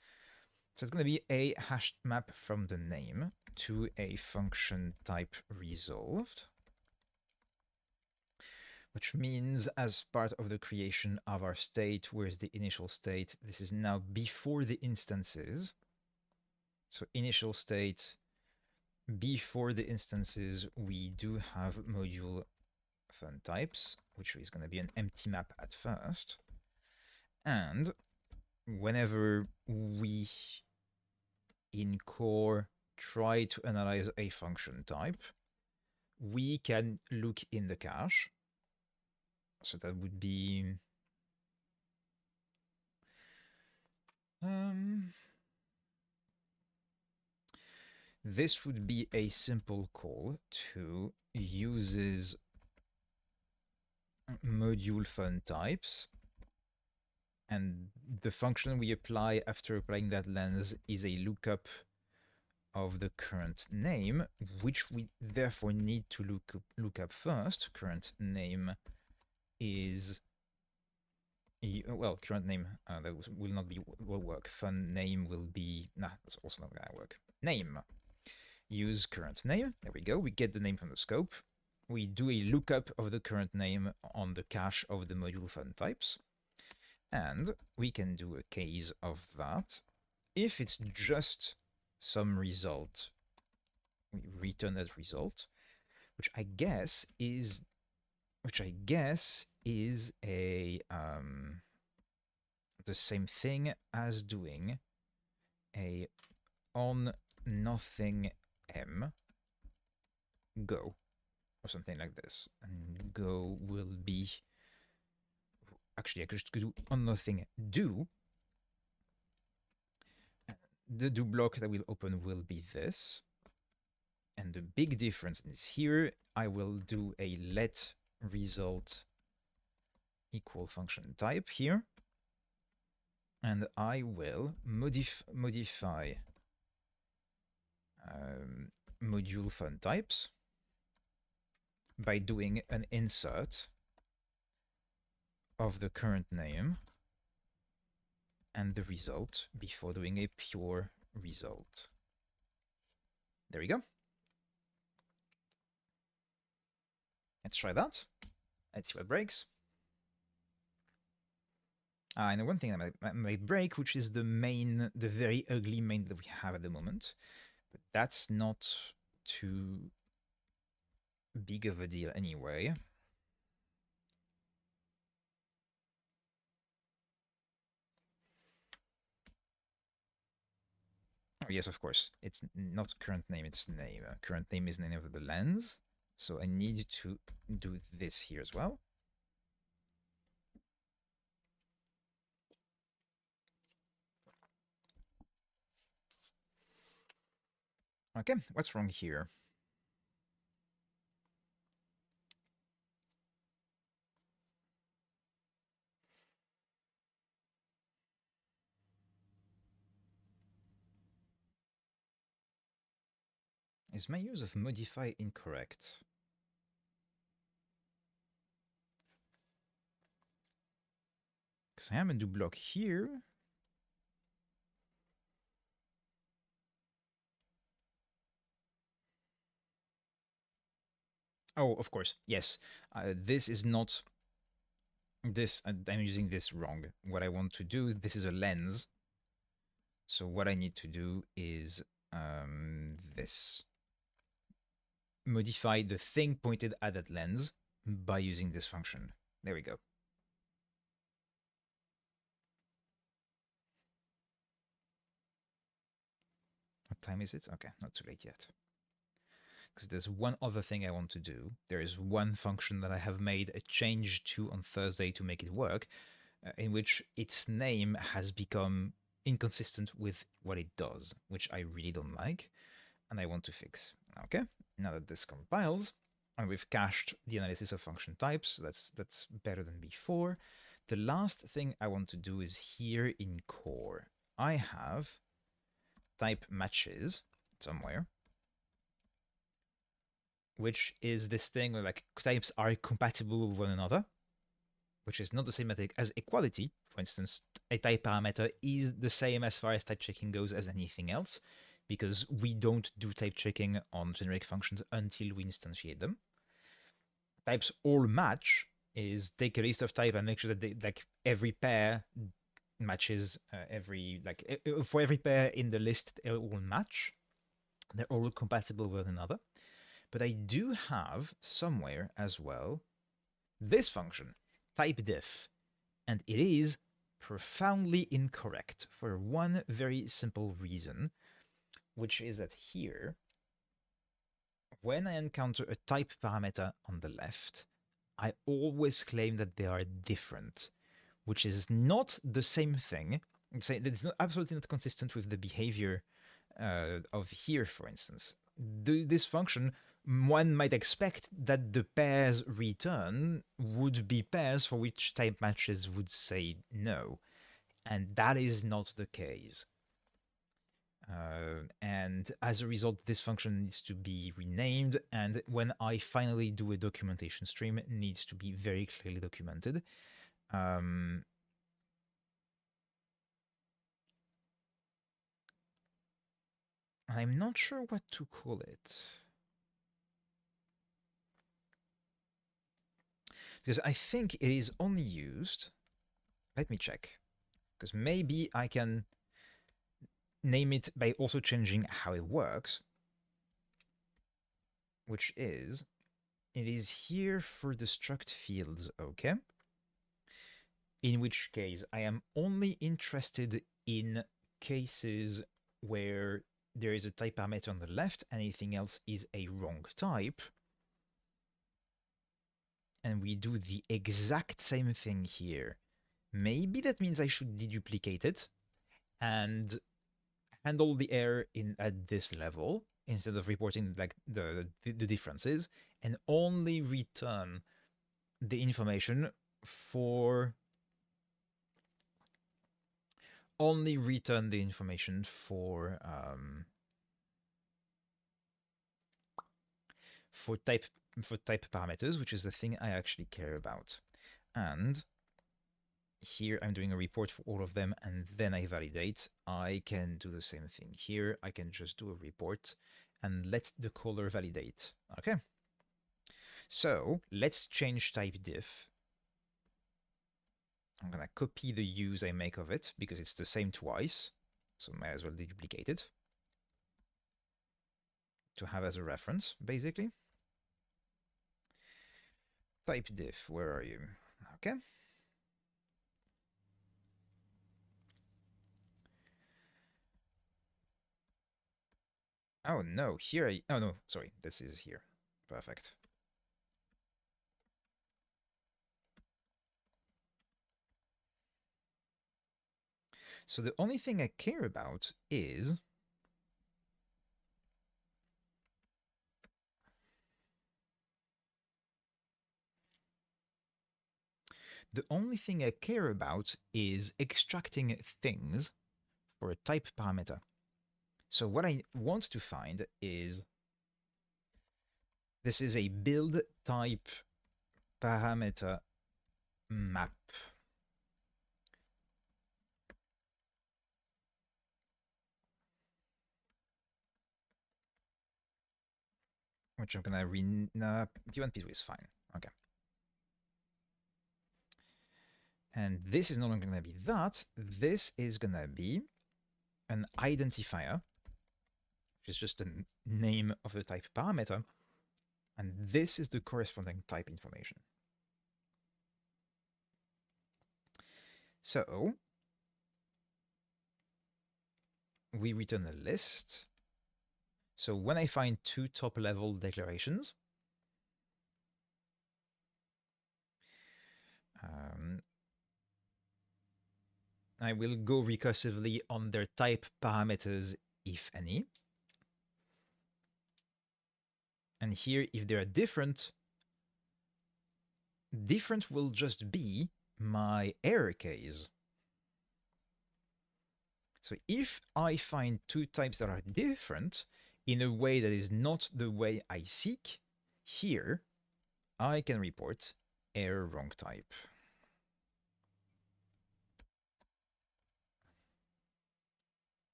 So it's going to be a hashed map from the name to a function type resolved, which means as part of the creation of our state, where's the initial state? This is now before the instances. So initial state, before the instances, we do have module fun types, which is going to be an empty map at first. And whenever we in core try to analyze a function type, we can look in the cache. So that would be this would be a simple call to uses module fun types, and the function we apply after applying that lens is a lookup of the current name, which we therefore need to look up first. Current name is well, current name that will not be will work. Fun name will be that's also not gonna work. Name, use current name. There we go. We get the name from the scope. We do a lookup of the current name on the cache of the module fun types, and we can do a case of that. If it's just some result, we return that result, which I guess is a the same thing as doing a on nothing m go or something like this. And go will be actually I could just do on nothing do. The do block that will open will be this. And the big difference is here I will do a let result equal function type here, and I will modify module fun types by doing an insert of the current name and the result before doing a pure result. There we go. Let's try that. Let's see what breaks. And one thing that might break, which is the very ugly main that we have at the moment. But that's not too big of a deal anyway. Oh, yes, of course. It's not current name, it's name. Current name is name of the lens. So I need to do this here as well. Okay, what's wrong here? Is my use of modify incorrect? Because I am a do block here. Oh, of course, yes. This is not this. I'm using this wrong. What I want to do, this is a lens. So what I need to do is this. Modify the thing pointed at that lens by using this function. There we go. What time is it? Okay, not too late yet. Because there's one other thing I want to do. There is one function that I have made a change to on Thursday to make it work, in which its name has become inconsistent with what it does, which I really don't like, and I want to fix. Okay, now that this compiles, and we've cached the analysis of function types, that's better than before. the last thing I want to do is here in core. I have type matches somewhere, which is this thing where like types are compatible with one another, which is not the same as equality. For instance, a type parameter is the same as far as type checking goes as anything else, because we don't do type checking on generic functions until we instantiate them. Types all match is take a list of type and make sure that they, like every pair matches for every pair in the list they all match. They're all compatible with one another. But I do have somewhere as well this function, typedif, and it is profoundly incorrect for one very simple reason, which is that here, when I encounter a type parameter on the left, I always claim that they are different, which is not the same thing. It's not absolutely not consistent with the behavior of here, for instance. This function, one might expect that the pairs return would be pairs for which type matches would say no, and that is not the case. And as a result, this function needs to be renamed, and when I finally do a documentation stream, it needs to be very clearly documented. I'm not sure what to call it. Because I think it is only used... Let me check. Because maybe I can name it by also changing how it works. Which is, it is here for the struct fields, okay? In which case, I am only interested in cases where there is a type parameter on the left, anything else is a wrong type. And we do the exact same thing here. Maybe that means I should deduplicate it and handle the error at this level instead of reporting like the differences, and only return the information for for type parameters, which is the thing I actually care about. And here I'm doing a report for all of them, and then I validate. I can do the same thing here. I can just do a report and let the caller validate. Okay. So let's change type diff. I'm gonna copy the use I make of it because it's the same twice. So might as well deduplicate it to have as a reference, basically. Type diff, where are you? Okay. Oh no, oh no, sorry, this is here. Perfect. So the only thing I care about is extracting things for a type parameter. So what I want to find is, this is a build type parameter map. Which I'm gonna P1 P2 is fine. Okay. And this is no longer gonna be that. This is gonna be an identifier, which is just a name of the type parameter. And this is the corresponding type information. So we return a list. So when I find two top-level declarations, I will go recursively on their type parameters, if any. And here, if they are different will just be my error case. So if I find two types that are different in a way that is not the way I seek, here I can report error wrong type.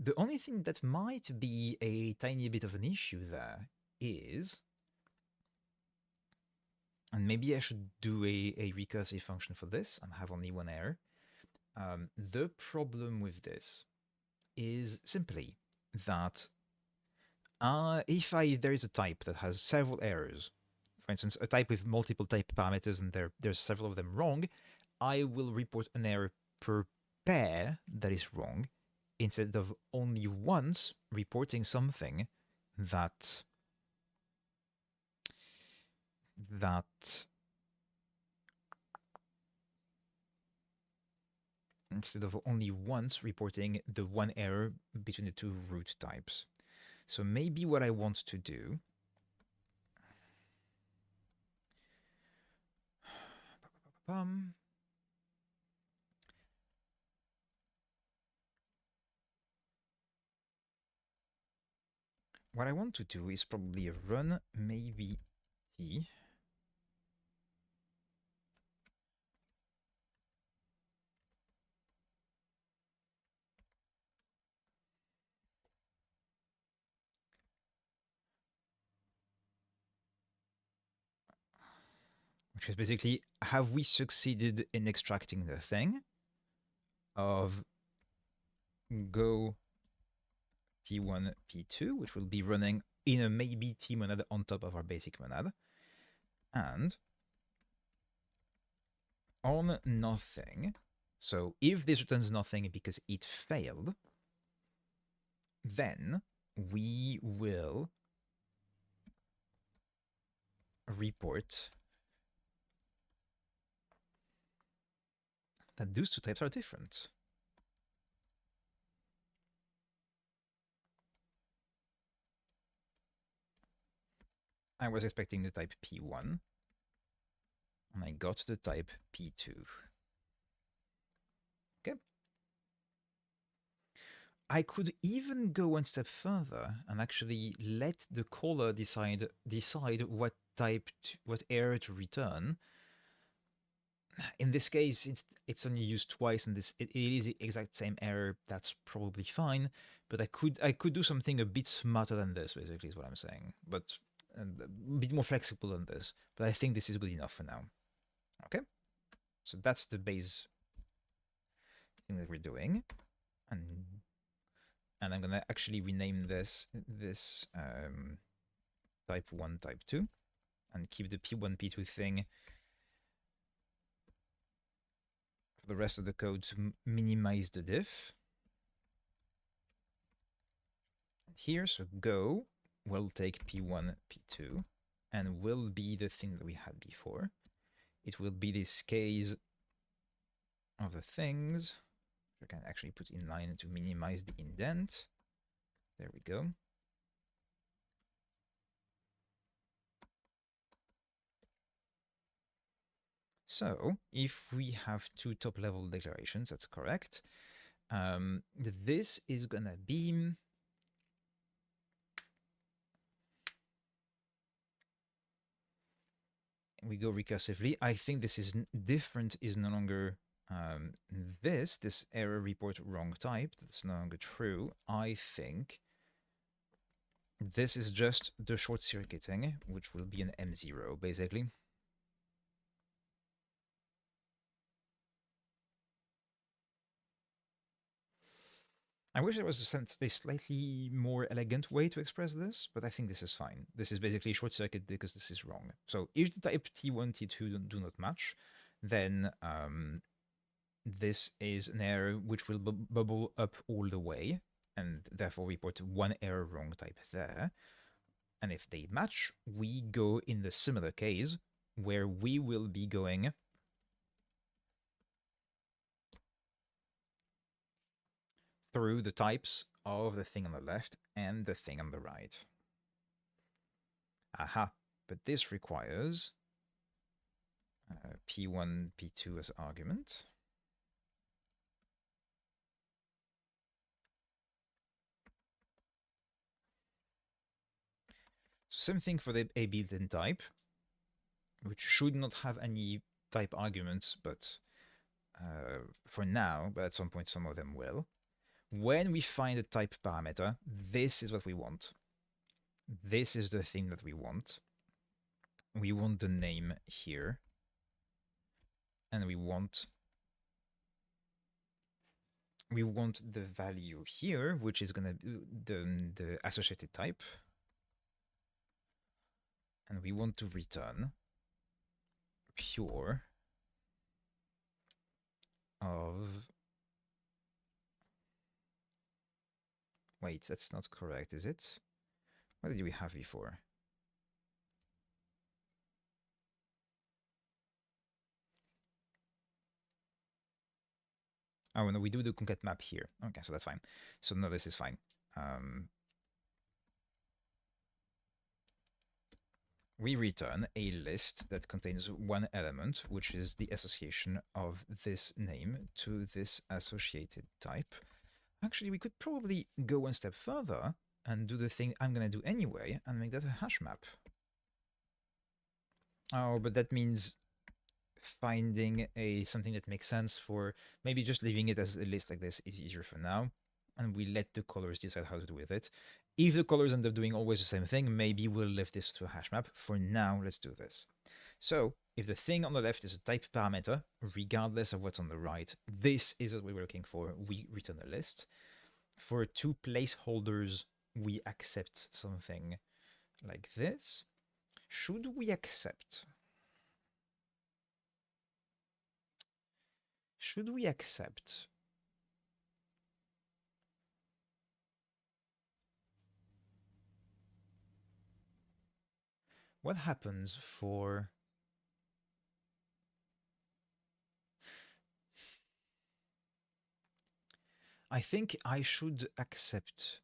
The only thing that might be a tiny bit of an issue there is, and maybe I should do a recursive function for this and have only one error. The problem with this is simply that if there is a type that has several errors, for instance, a type with multiple type parameters and there's several of them wrong, I will report an error per pair that is wrong instead of only once reporting something that that instead of only once reporting the one error between the two root types. So maybe what I want to do what I want to do is probably run maybe t, which is basically, have we succeeded in extracting the thing of go p1, p2, which will be running in a maybe t monad on top of our basic monad, and on nothing. So if this returns nothing because it failed, then we will report that those two types are different. I was expecting the type P1, and I got the type P2. Okay. I could even go one step further and actually let the caller decide what what error to return. In this case, it's only used twice, and it is the exact same error. That's probably fine. But I could do something a bit smarter than this. Basically, is what I'm saying. But a bit more flexible than this. But I think this is good enough for now. Okay. So that's the base thing that we're doing, and I'm gonna actually rename this type 1, type 2, and keep the P1, P2 thing for the rest of the code to minimize the diff. Here, so go will take P1, P2, and will be the thing that we had before. It will be this case of the things. I can actually put in line to minimize the indent. There we go. So if we have two top level declarations, that's correct. This is gonna be we go recursively. I think this is different is no longer this error report wrong type. That's no longer true. I think this is just the short circuiting, which will be an M0 basically. I wish there was a slightly more elegant way to express this, but I think this is fine. This is basically short circuit because this is wrong. So if the type T1, T2 do not match, then this is an error which will bubble up all the way, and therefore report one error wrong type there. And if they match, we go in the similar case where we will be going through the types of the thing on the left and the thing on the right. Aha, but this requires p1, p2 as argument. So same thing for the a built-in type, which should not have any type arguments, but for now, but at some point some of them will. When we find a type parameter, this is what we want. This is the thing that we want. We want the name here. And we want the value here, which is gonna be the associated type. And we want to return pure of... Wait, that's not correct, is it? What did we have before? Oh, no, we do the concat map here. Okay, so that's fine. So no, this is fine. We return a list that contains one element, which is the association of this name to this associated type. Actually, we could probably go one step further and do the thing I'm going to do anyway and make that a hash map. Oh, but that means finding something that makes sense for maybe just leaving it as a list like this is easier for now. And we let the colors decide how to do with it. If the colors end up doing always the same thing, maybe we'll lift this to a hash map. For now, let's do this. So if the thing on the left is a type parameter, regardless of what's on the right, this is what we were looking for. We return a list. For two placeholders, we accept something like this. Should we accept? Should we accept what happens for... I think I should accept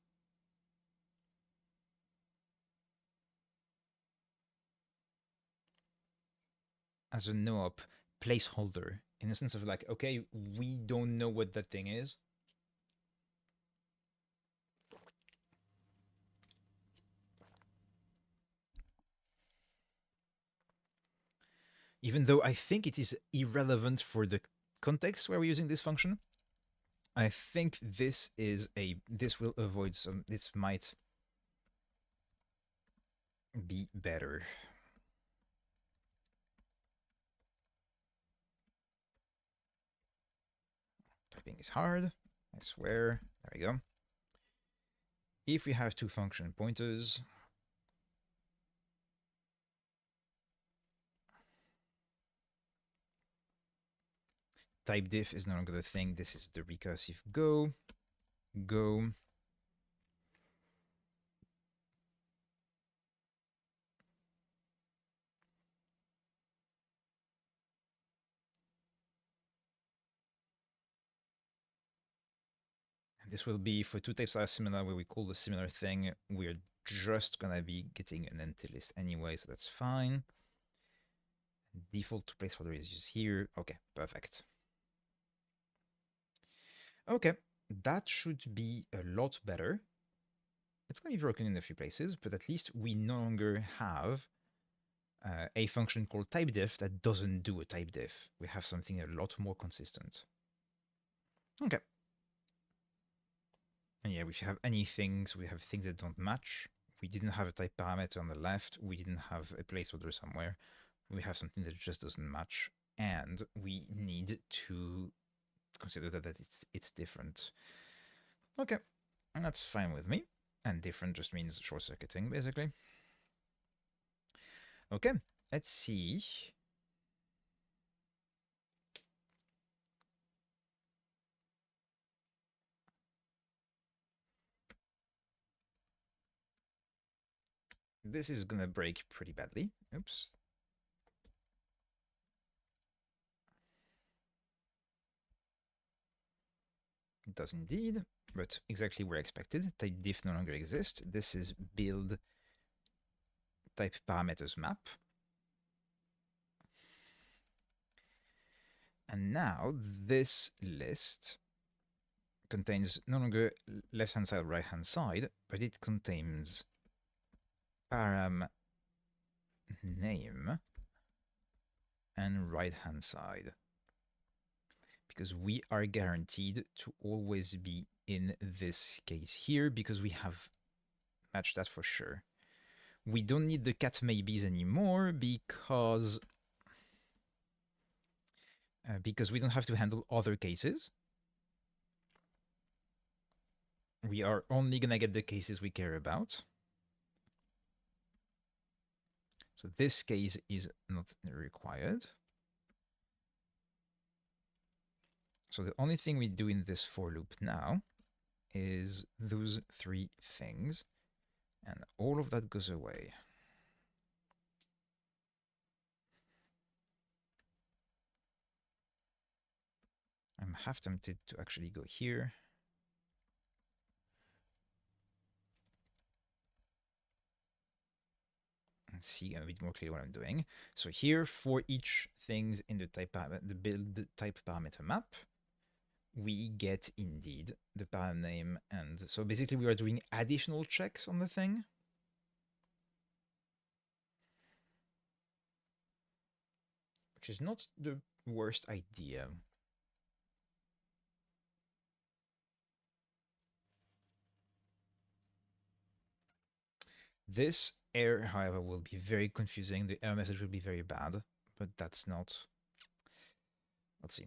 as a no-op placeholder in the sense of like, okay, we don't know what that thing is. Even though I think it is irrelevant for the context where we're using this function, I think this will avoid some, this might be better. Typing is hard, I swear. There we go. If we have two function pointers, type diff is no longer the thing. This is the recursive go. And this will be for two types that are similar, where we call the similar thing. We're just gonna be getting an empty list anyway, so that's fine. Default placeholder is just here. Okay, perfect. Okay, that should be a lot better. It's going to be broken in a few places, but at least we no longer have a function called typediff that doesn't do a typediff. We have something a lot more consistent. Okay. And yeah, if you have any things, we have things that don't match. We didn't have a type parameter on the left. We didn't have a placeholder somewhere. We have something that just doesn't match. And we need to consider that it's different. Okay, and that's fine with me. And different just means short-circuiting, basically. Okay, let's see. This is gonna break pretty badly. Oops. It does indeed, but exactly where expected. Type diff no longer exists. This is build type parameters map. And now this list contains no longer left-hand side, right-hand side, but it contains param name and right-hand side. Because we are guaranteed to always be in this case here because we have matched that for sure. We don't need the cat maybes anymore because we don't have to handle other cases. We are only gonna get the cases we care about. So this case is not required. So the only thing we do in this for loop now is those three things, and all of that goes away. I'm half tempted to actually go here. And see a bit more clearly what I'm doing. So here, for each things in the type the build type parameter map, we get indeed the param name. And so basically we are doing additional checks on the thing. Which is not the worst idea. This error, however, will be very confusing. The error message will be very bad, but that's not... Let's see.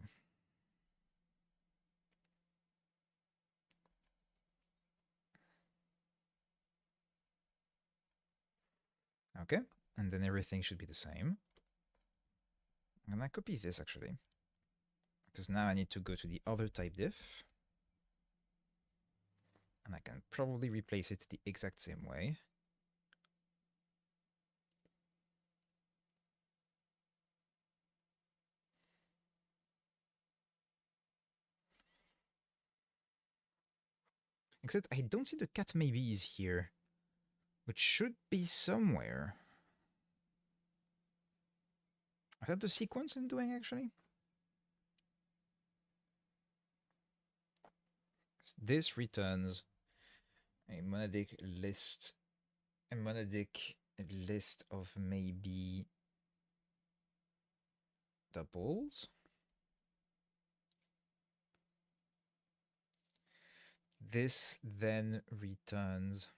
Okay, and then everything should be the same. And I copy this actually, because now I need to go to the other type diff. And I can probably replace it the exact same way. Except I don't see the cat maybes here, which should be somewhere. Is that the sequence I'm doing actually? This returns a monadic list of maybe doubles. This then returns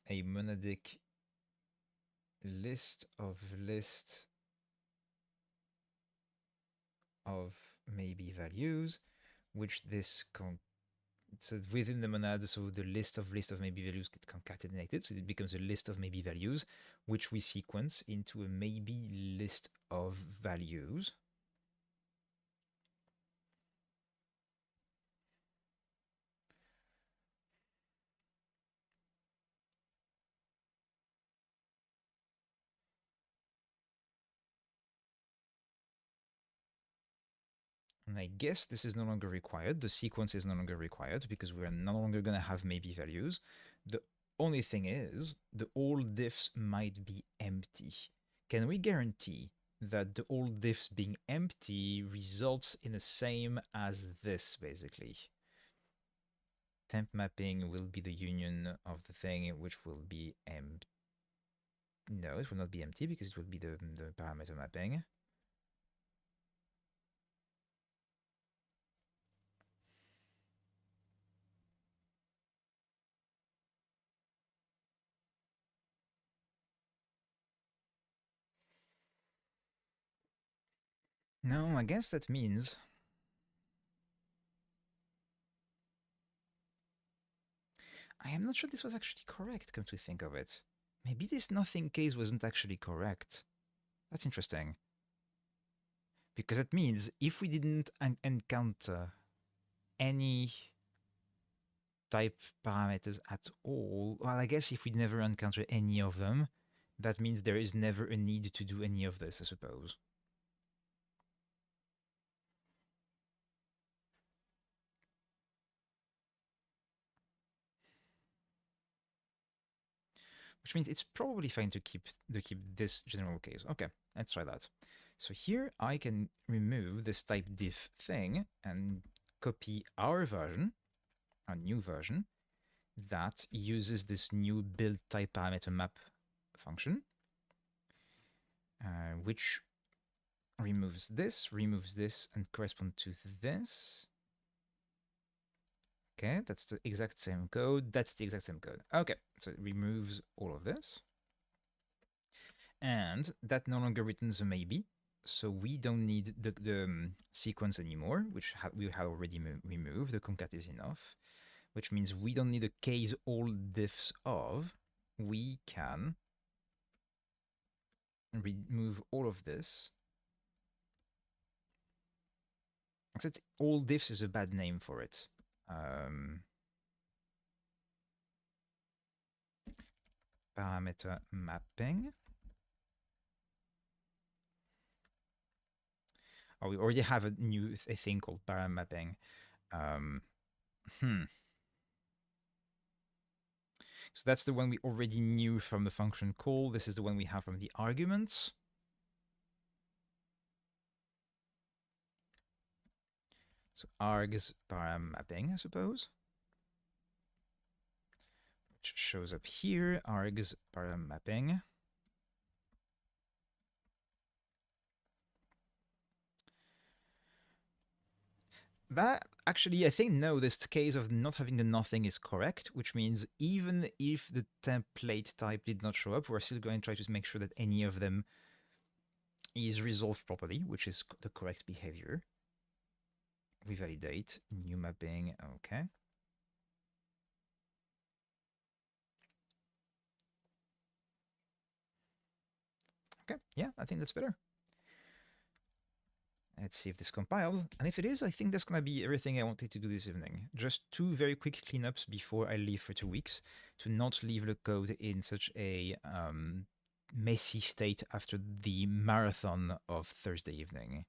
a monadic list of maybe values, which this so within the monad, so the list of maybe values get concatenated, so it becomes a list of maybe values, which we sequence into a maybe list of values. And I guess this is no longer required. The sequence is no longer required because we are no longer going to have maybe values. The only thing is the old diffs might be empty. Can we guarantee that the old diffs being empty results in the same as this, basically? Temp mapping will be the union of the thing, which will be empty. No, it will not be empty because it will be the parameter mapping. No, I guess that means I am not sure this was actually correct, come to think of it. Maybe this nothing case wasn't actually correct. That's interesting. Because that means if we didn't encounter any type parameters at all, well, I guess if we never encounter any of them, that means there is never a need to do any of this, I suppose. which means it's probably fine to keep this general case. Okay, let's try that. So here I can remove this type diff thing and copy our version, our new version, that uses this new build type parameter map function, which removes this, and correspond to this. Okay, that's the exact same code. That's the exact same code. Okay, so it removes all of this. And that no longer returns a maybe. So we don't need the sequence anymore, which we have already removed. The concat is enough, which means we don't need a case all diffs of. We can remove all of this. Except all diffs is a bad name for it. Parameter mapping. Oh, we already have a new thing called parameter mapping. So that's the one we already knew from the function call. This is the one we have from the arguments. So args param mapping, I suppose, which shows up here, args param mapping. That actually, I think, no, this case of not having a nothing is correct, which means even if the template type did not show up, we're still going to try to make sure that any of them is resolved properly, which is the correct behavior. Revalidate, new mapping, okay. Okay, yeah, I think that's better. Let's see if this compiles. And if it is, I think that's going to be everything I wanted to do this evening. Just 2 very quick cleanups before I leave for 2 weeks, to not leave the code in such a messy state after the marathon of Thursday evening.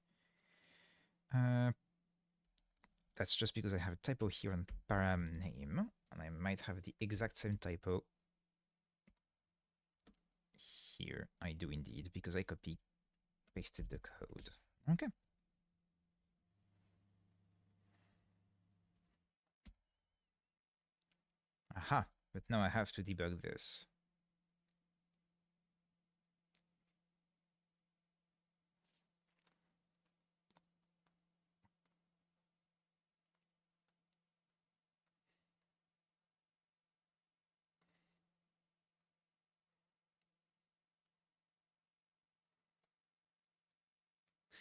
That's just because I have a typo here on param name, and I might have the exact same typo here. I do indeed, because I copy pasted the code. Okay. Aha, but now I have to debug this.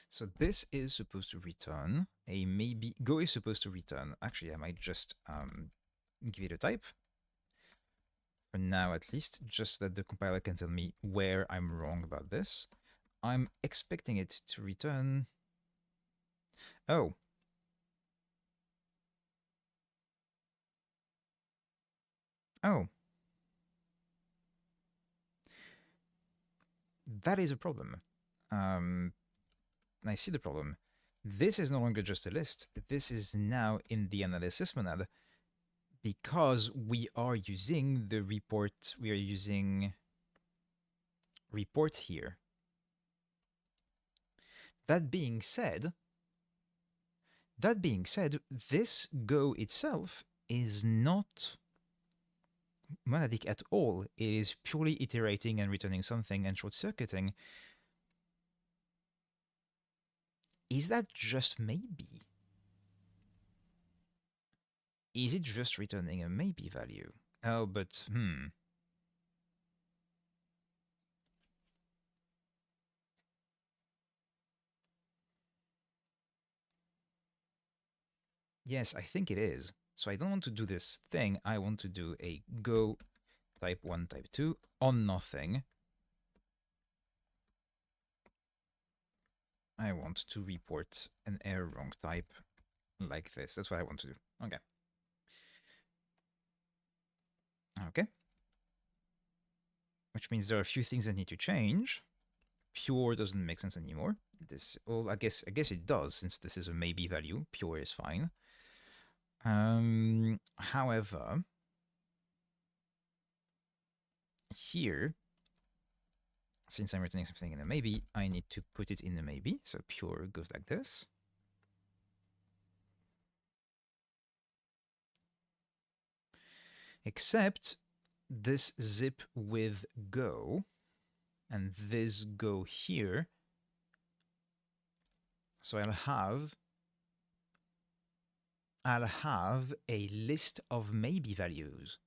So this is supposed to return a maybe. Go is supposed to return. Actually, I might just give it a type. For now, at least, just that the compiler can tell me where I'm wrong about this. I'm expecting it to return. Oh. Oh. That is a problem. I see the problem. This is no longer just a list. This is now in the analysis monad, because we are using the report. We are using report here. That being said, this Go itself is not monadic at all. It is purely iterating and returning something and short-circuiting. Is that just maybe? Is it just returning a maybe value? Oh, but Yes, I think it is. So I don't want to do this thing. I want to do a go type 1, type 2 on nothing. I want to report an error wrong type like this. That's what I want to do. Okay. Okay. Which means there are a few things I need to change. Pure doesn't make sense anymore. This, well, I guess it does, since this is a maybe value. Pure is fine. However, here, since I'm returning something in a maybe, I need to put it in a maybe. So pure goes like this. Except this zip with go and this go here. So I'll have a list of maybe values.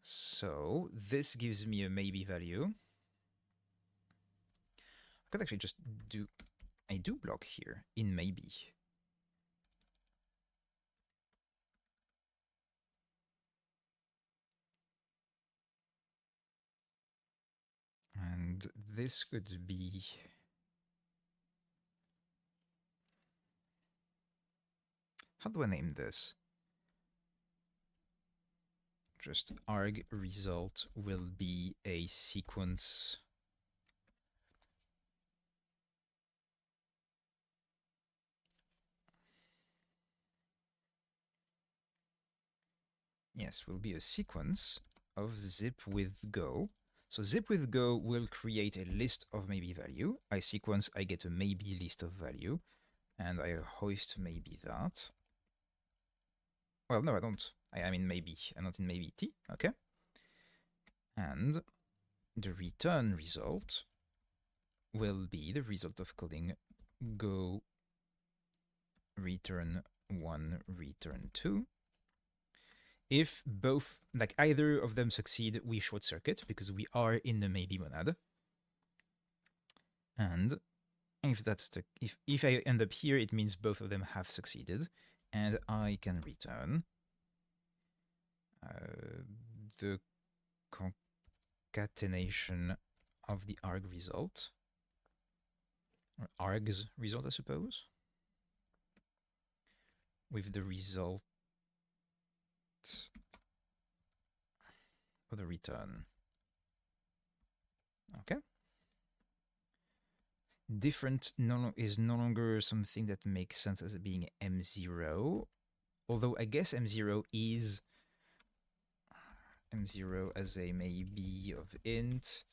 So this gives me a maybe value. I could actually just do a do block here in maybe. And this could be, how do I name this? Just arg result will be a sequence. Yes, will be a sequence of zip with go. So zip with go will create a list of maybe value. I sequence, I get a maybe list of value, and I hoist maybe that. Well, no, I don't. I'm in maybe. I'm not in maybe t. Okay. And the return result will be the result of calling go return 1, return 2. If both, like either of them succeed, we short circuit because we are in the maybe monad. And if that's the if I end up here, it means both of them have succeeded, and I can return the concatenation of the arg result, or arg's result, I suppose, with the result of the return. Okay. Different is no longer something that makes sense as being M0, although I guess M0 is M0 as a maybe of int.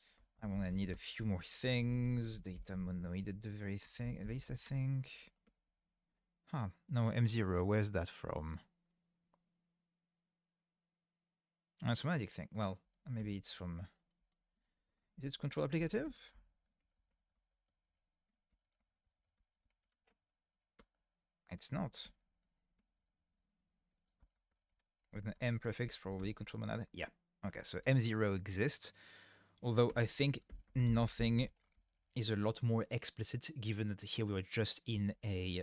I'm gonna need a few more things. Data monoid at the very thing, at least I think. Huh, no, M0, where's that from? Oh, it's a magic thing. Well, maybe it's from, is it control applicative? It's not. With an M prefix, probably control monad. Yeah. Okay, so M0 exists, although I think nothing is a lot more explicit, given that here we are just in a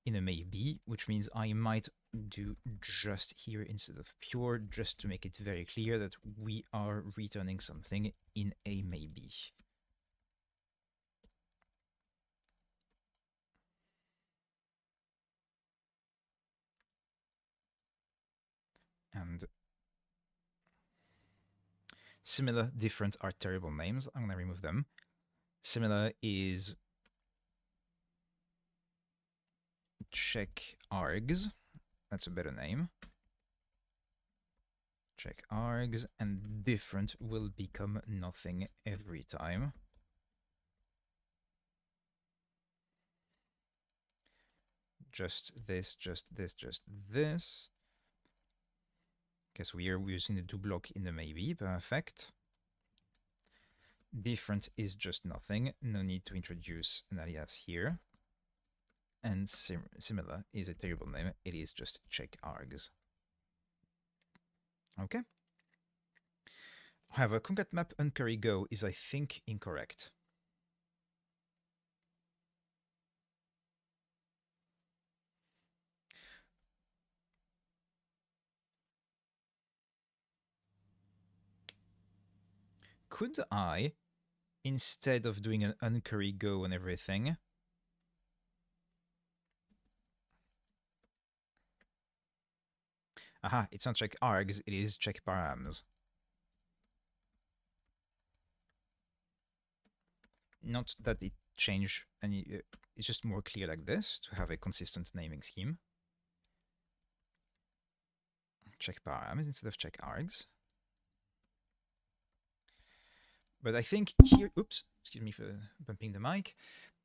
maybe, which means I might do just here instead of pure, just to make it very clear that we are returning something in a maybe. And similar, different are terrible names. I'm going to remove them. Similar is check args. That's a better name. Check args, and different will become nothing every time. Just this, just this, just this. Guess we're using the do block in the maybe. Perfect. Different is just nothing. No need to introduce an alias here. And similar is a terrible name. It is just check args. Okay. However, concat map uncurry go is, I think, incorrect. Could I, instead of doing an uncurry go and everything, aha, it's not check args, it is check params. Not that it changed any, it's just more clear like this to have a consistent naming scheme. check params instead of check args. But I think here, oops, excuse me for bumping the mic.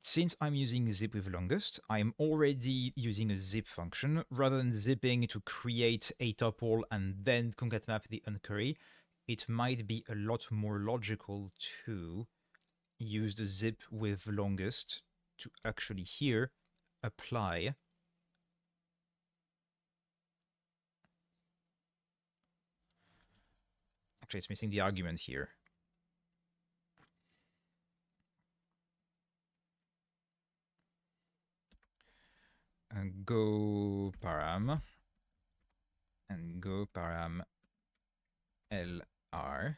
Since I'm using zip with longest, I'm already using a zip function rather than zipping to create a tuple and then concat map the unquery. It might be a lot more logical to use the zip with longest to actually here apply actually it's missing the argument here. And go param and go param lr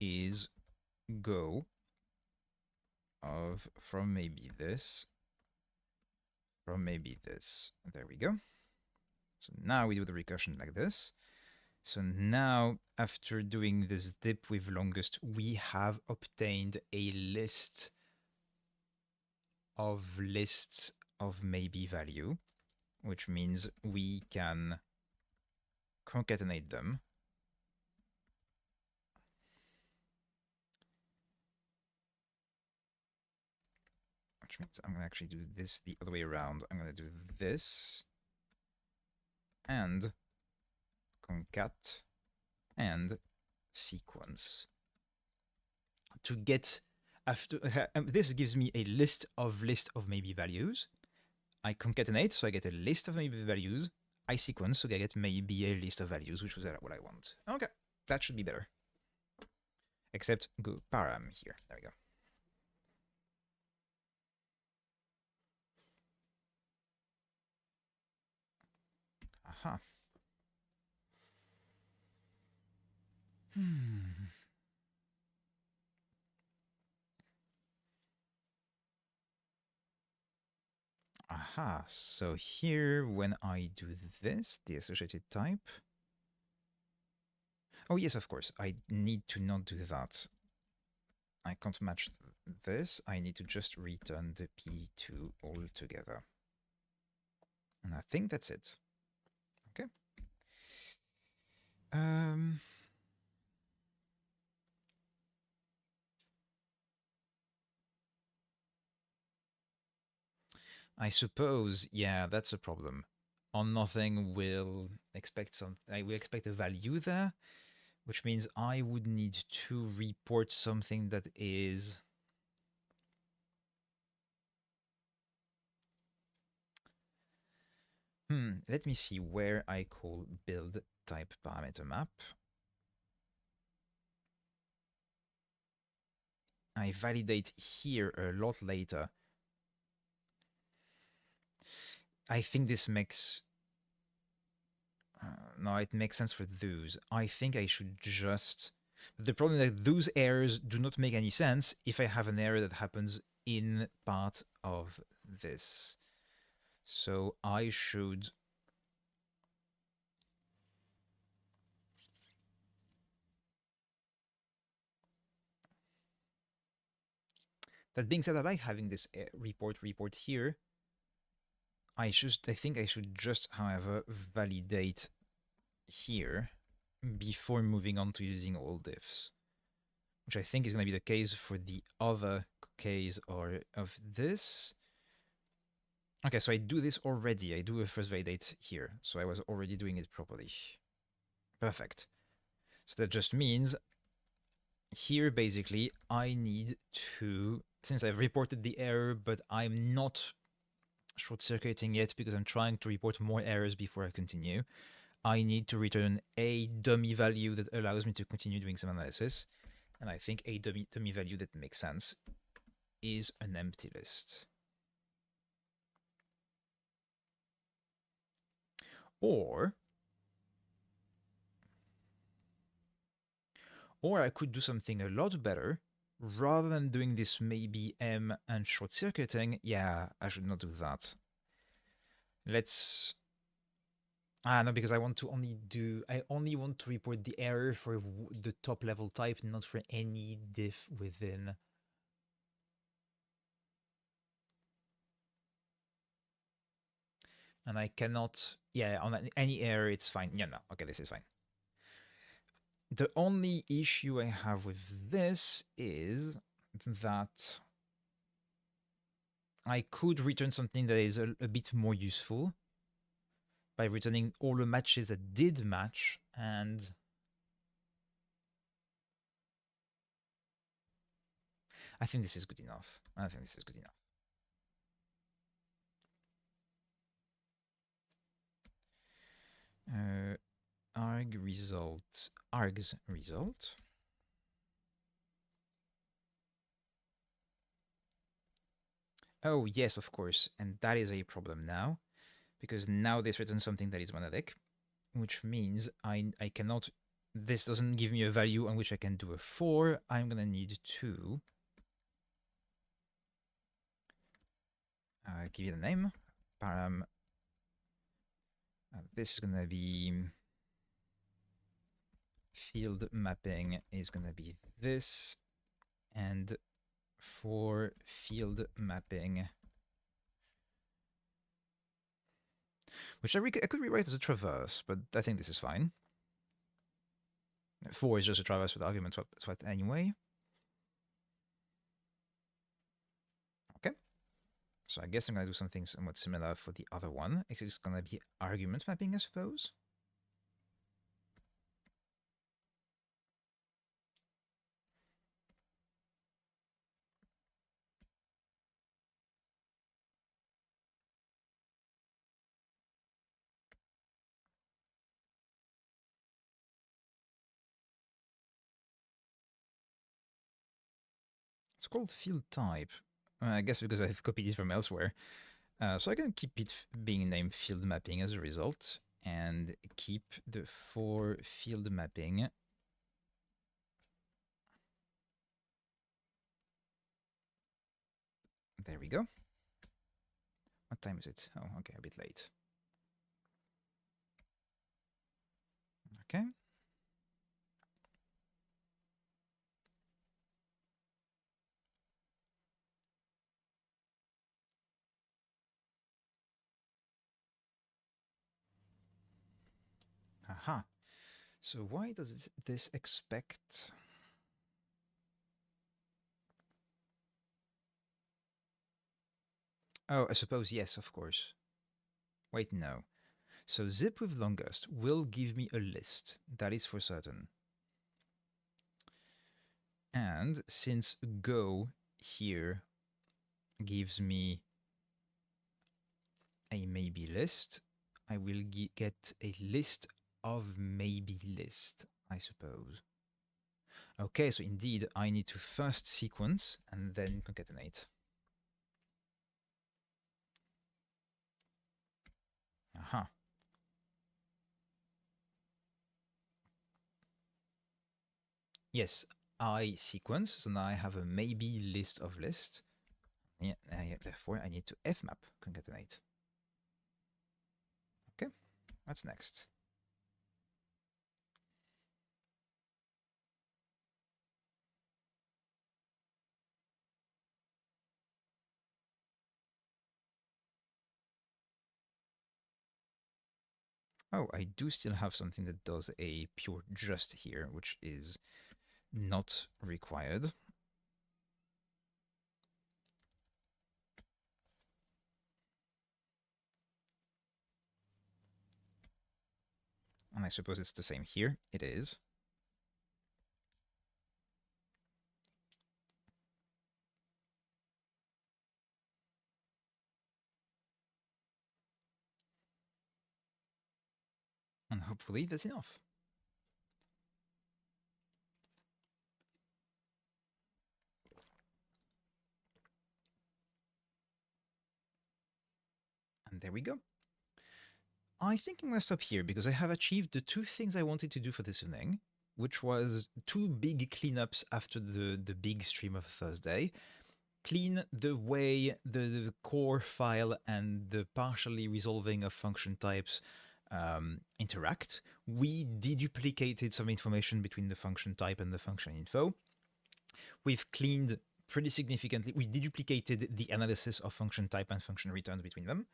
is go of from maybe this, from maybe this. There we go. So now we do the recursion like this. So now, after doing this dip with longest, we have obtained a list of lists of maybe value, which means we can concatenate them. Which means I'm going to actually do this the other way around. I'm going to do this and concat and sequence to get after this gives me a list of maybe values. I concatenate, so I get a list of maybe values. I sequence, so I get maybe a list of values, which was what I want. Okay, that should be better. Except go param here. There we go. Aha. Aha, so here when I do this, the associated type. Oh yes, of course, I need to not do that. I can't match this, I need to just return the P2 altogether. And I think that's it. Okay. I suppose, yeah, that's a problem. On nothing, we'll expect we expect a value there, which means I would need to report something that is let me see where I call build type parameter map. I validate here a lot later. I think this makes no, it makes sense for those. I think I should just. The problem is that those errors do not make any sense if I have an error that happens in part of this. So I should. That being said, I like having this report here. I think I should just, however, validate here before moving on to using all diffs, which I think is going to be the case for the other case or of this. Okay, so I do this already. I do a first validate here, so I was already doing it properly. Perfect. So that just means here, basically, I need to, since I've reported the error, but I'm not short-circuiting yet because I'm trying to report more errors before I continue, I need to return a dummy value that allows me to continue doing some analysis. And I think a dummy value that makes sense is an empty list. Or I could do something a lot better. Rather than doing this maybe M and short-circuiting, yeah, I should not do that. Let's... no, because I want to I only want to report the error for the top level type, not for any diff within. And I cannot, yeah, on any error, it's fine. Yeah, no, okay, this is fine. The only issue I have with this is that I could return something that is a bit more useful by returning all the matches that did match, and I think this is good enough. I think this is good enough. Arg result, arg's result. Oh yes, of course, and that is a problem now, because now this returns something that is monadic, which means I cannot. This doesn't give me a value on which I can do a for. I'm gonna need to give it a name. Param. This is gonna be field mapping is gonna be this, and for field mapping, which I could rewrite as a traverse, but I think this is fine. 4 is just a traverse with argument swept anyway. Okay. So I guess I'm going to do something somewhat similar for the other one. It's going to be argument mapping, I suppose. It's called field type. I guess because I've copied it from elsewhere. So I can keep it being named field mapping as a result, and keep the for field mapping. There we go. What time is it? Oh, okay, a bit late. Okay. Aha. So why does this expect? Oh, I suppose yes, of course. Wait, no. So zip with longest will give me a list. That is for certain. And since go here gives me a maybe list, I will get a list of maybe list, I suppose. Okay, so indeed I need to first sequence and then concatenate. Aha. Yes, I sequence, so now I have a maybe list of list. Yeah, therefore I need to fmap concatenate. Okay, what's next? Oh, I do still have something that does a pure just here, which is not required. And I suppose it's the same here. It is. And hopefully that's enough. And there we go. I think I'm going to stop here because I have achieved the two things I wanted to do for this evening, which was two big cleanups after the big stream of Thursday. Clean the way the core file and the partially resolving of function types interact. We deduplicated some information between the function type and the function info. We've cleaned pretty significantly. We deduplicated the analysis of function type and function returns between them.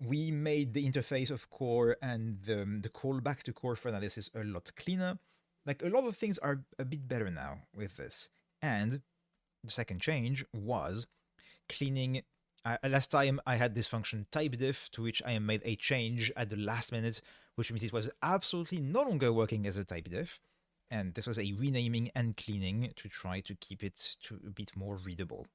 We made the interface of core and the callback to core for analysis a lot cleaner. Like a lot of things are a bit better now with this. And the second change was cleaning. Last time I had this function typediff to which I made a change at the last minute, which means it was absolutely no longer working as a typediff. And this was a renaming and cleaning to try to keep it to a bit more readable.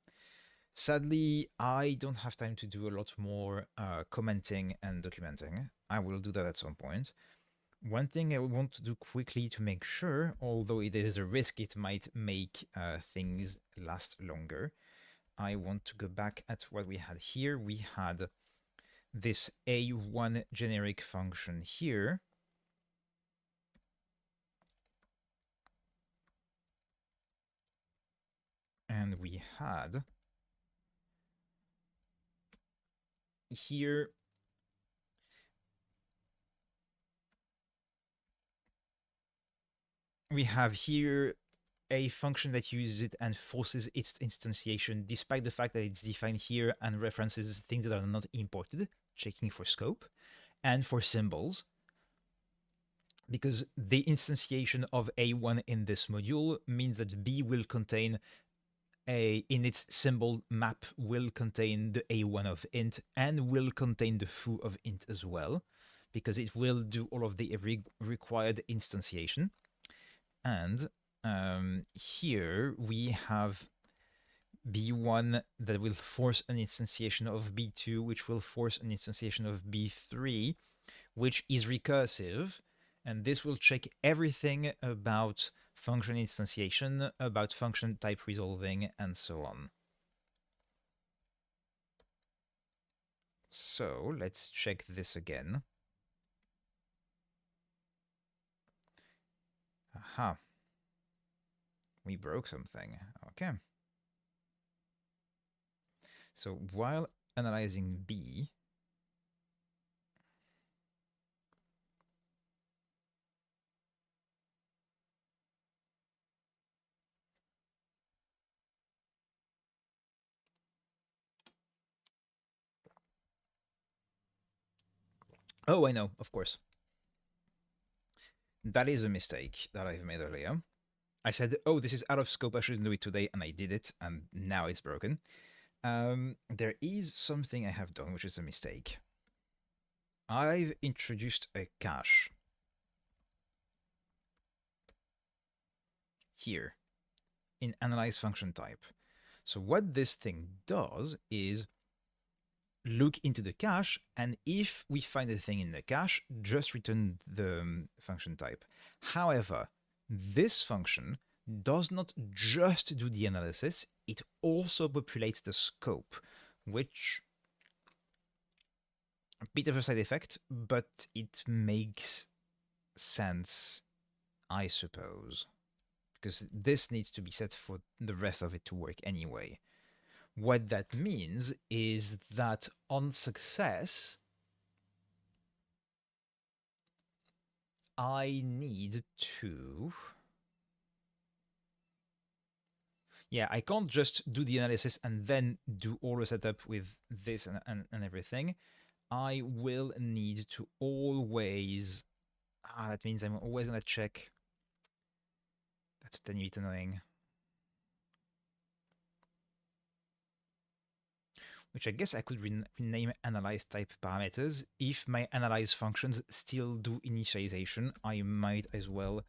Sadly, I don't have time to do a lot more commenting and documenting. I will do that at some point. One thing I want to do quickly to make sure, although it is a risk it might make things last longer, I want to go back at what we had here. We had this A1 generic function here. And we had here we have here a function that uses it and forces its instantiation despite the fact that it's defined here and references things that are not imported, checking for scope, and for symbols. Because the instantiation of A1 in this module means that B will contain in its symbol map will contain the A1 of int and will contain the foo of int as well, because it will do all of the required instantiation. And here we have B1 that will force an instantiation of B2, which will force an instantiation of B3, which is recursive. And this will check everything about function instantiation, about function type resolving, and so on. So let's check this again. Aha. We broke something. Okay. So while analyzing B, oh, I know, of course. That is a mistake that I've made earlier. I said, oh, this is out of scope, I shouldn't do it today, and I did it, and now it's broken. There is something I have done, which is a mistake. I've introduced a cache here in analyze function type. So what this thing does is look into the cache, and if we find a thing in the cache, just return the function type. However, this function does not just do the analysis, it also populates the scope, which a bit of a side effect, but it makes sense, I suppose, because this needs to be set for the rest of it to work anyway. What that means is that on success, I need to... Yeah, I can't just do the analysis and then do all the setup with this and everything. I will need to always... that means I'm always going to check. That's a bit annoying. Which I guess I could rename analyze type parameters. If my analyze functions still do initialization, I might as well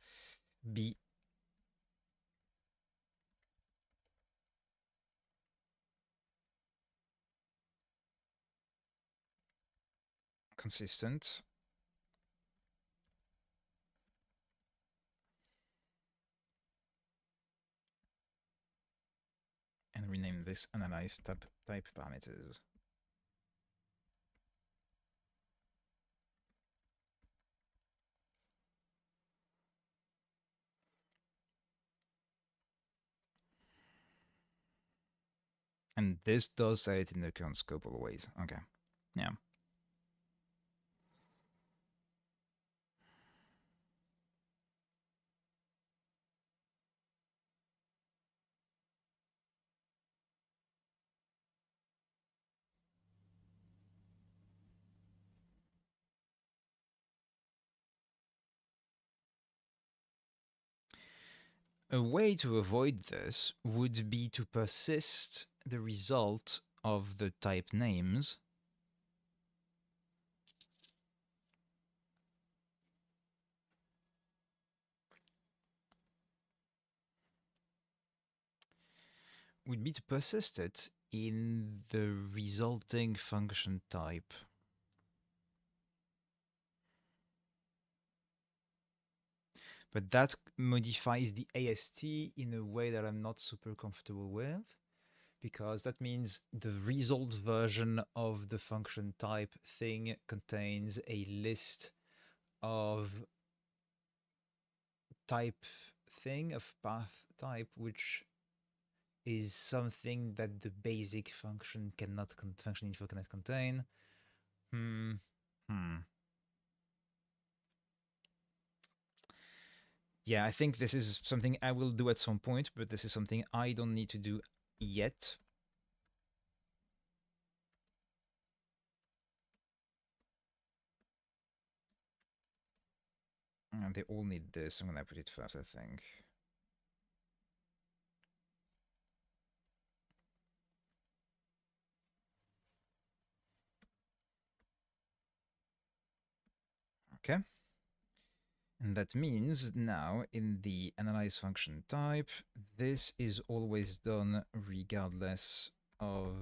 be consistent. And rename this analyze type parameters. And this does set it in the current scope always. Okay. Yeah. A way to avoid this would be to persist the result of the type names would be to persist it in the resulting function type. But that modifies the AST in a way that I'm not super comfortable with, because that means the result version of the function type thing contains a list of type thing, of path type, which is something that the basic function cannot function info cannot contain. Yeah, I think this is something I will do at some point, but this is something I don't need to do yet. And they all need this. I'm gonna put it first, I think. Okay. And that means now in the analyze function type, this is always done regardless of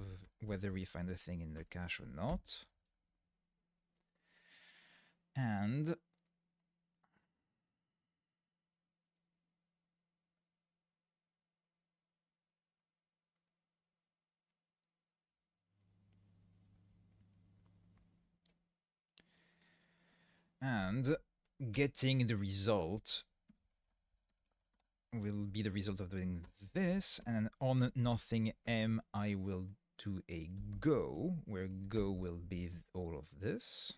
whether we find a thing in the cache or not. And getting the result will be the result of doing this, and on nothing m I will do a go, where go will be all of this.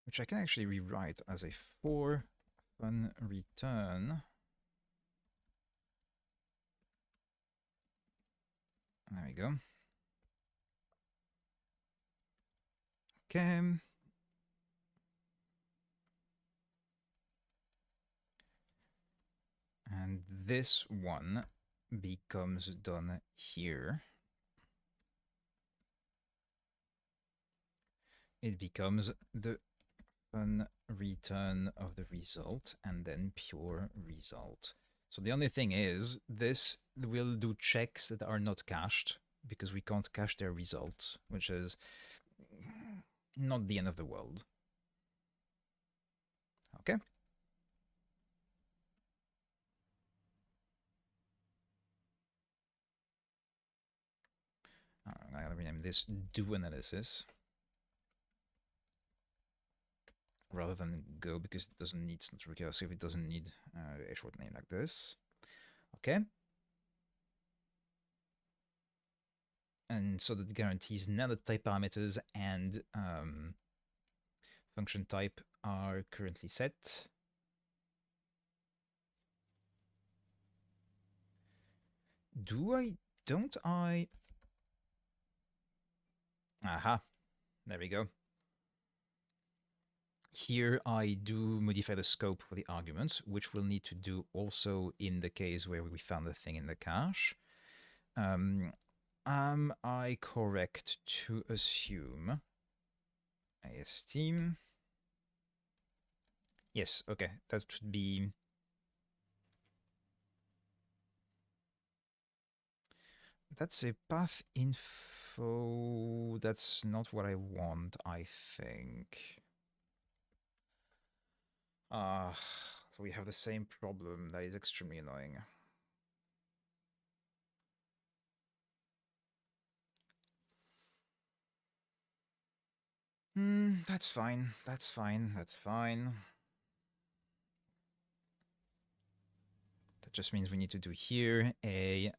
Which I can actually rewrite as a for fun return. There we go. Okay. And this one becomes done here. It becomes the fun return of the result and then pure result. So the only thing is, this will do checks that are not cached because we can't cache their result, which is not the end of the world. Okay. I'm going to rename this do analysis rather than go, because it doesn't need, it's not recursive, it doesn't need a short name like this. Okay. And so that guarantees now that type parameters and function type are currently set. Don't I? Aha, there we go. Here I do modify the scope for the arguments, which we'll need to do also in the case where we found the thing in the cache. Am I correct to assume AST? Yes, okay, that should be... That's a path info. That's not what I want, I think. So we have the same problem. That is extremely annoying. That's fine. That's fine. That's fine. That just means we need to do here a...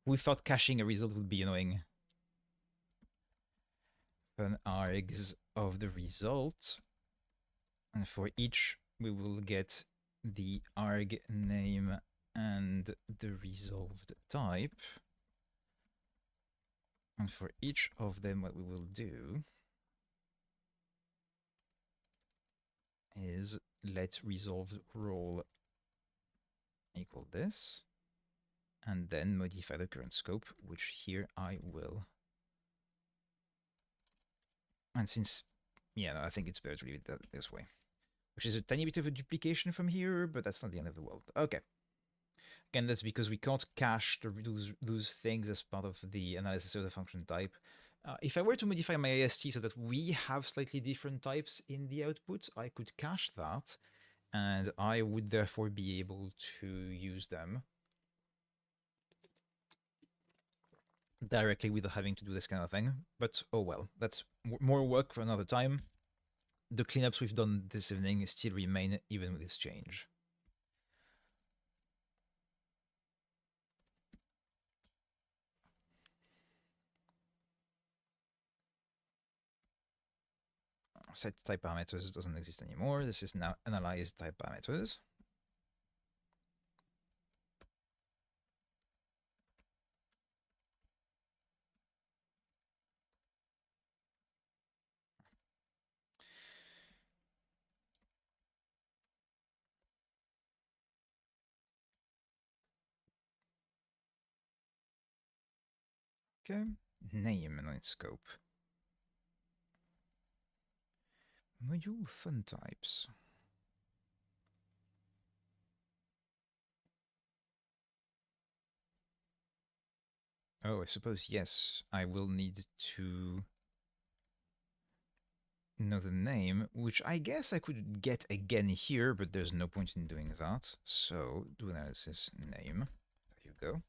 we thought caching a result would be annoying. fun args of the result. And for each, we will get the arg name and the resolved type. And for each of them, what we will do is let resolved role equal this, and then modify the current scope, which here I will. And since, yeah, no, I think it's better to leave it this way, which is a tiny bit of a duplication from here, but that's not the end of the world. Okay. Again, that's because we can't cache those things as part of the analysis of the function type. If I were to modify my AST so that we have slightly different types in the output, I could cache that, and I would therefore be able to use them directly without having to do this kind of thing. But oh well, that's more work for another time. The cleanups we've done this evening still remain even with this change. Set type parameters doesn't exist anymore. This is now analyze type parameters. Okay, name and its scope. Module fun types. Oh, I suppose, yes, I will need to know the name, which I guess I could get again here, but there's no point in doing that. So, do analysis name. There you go.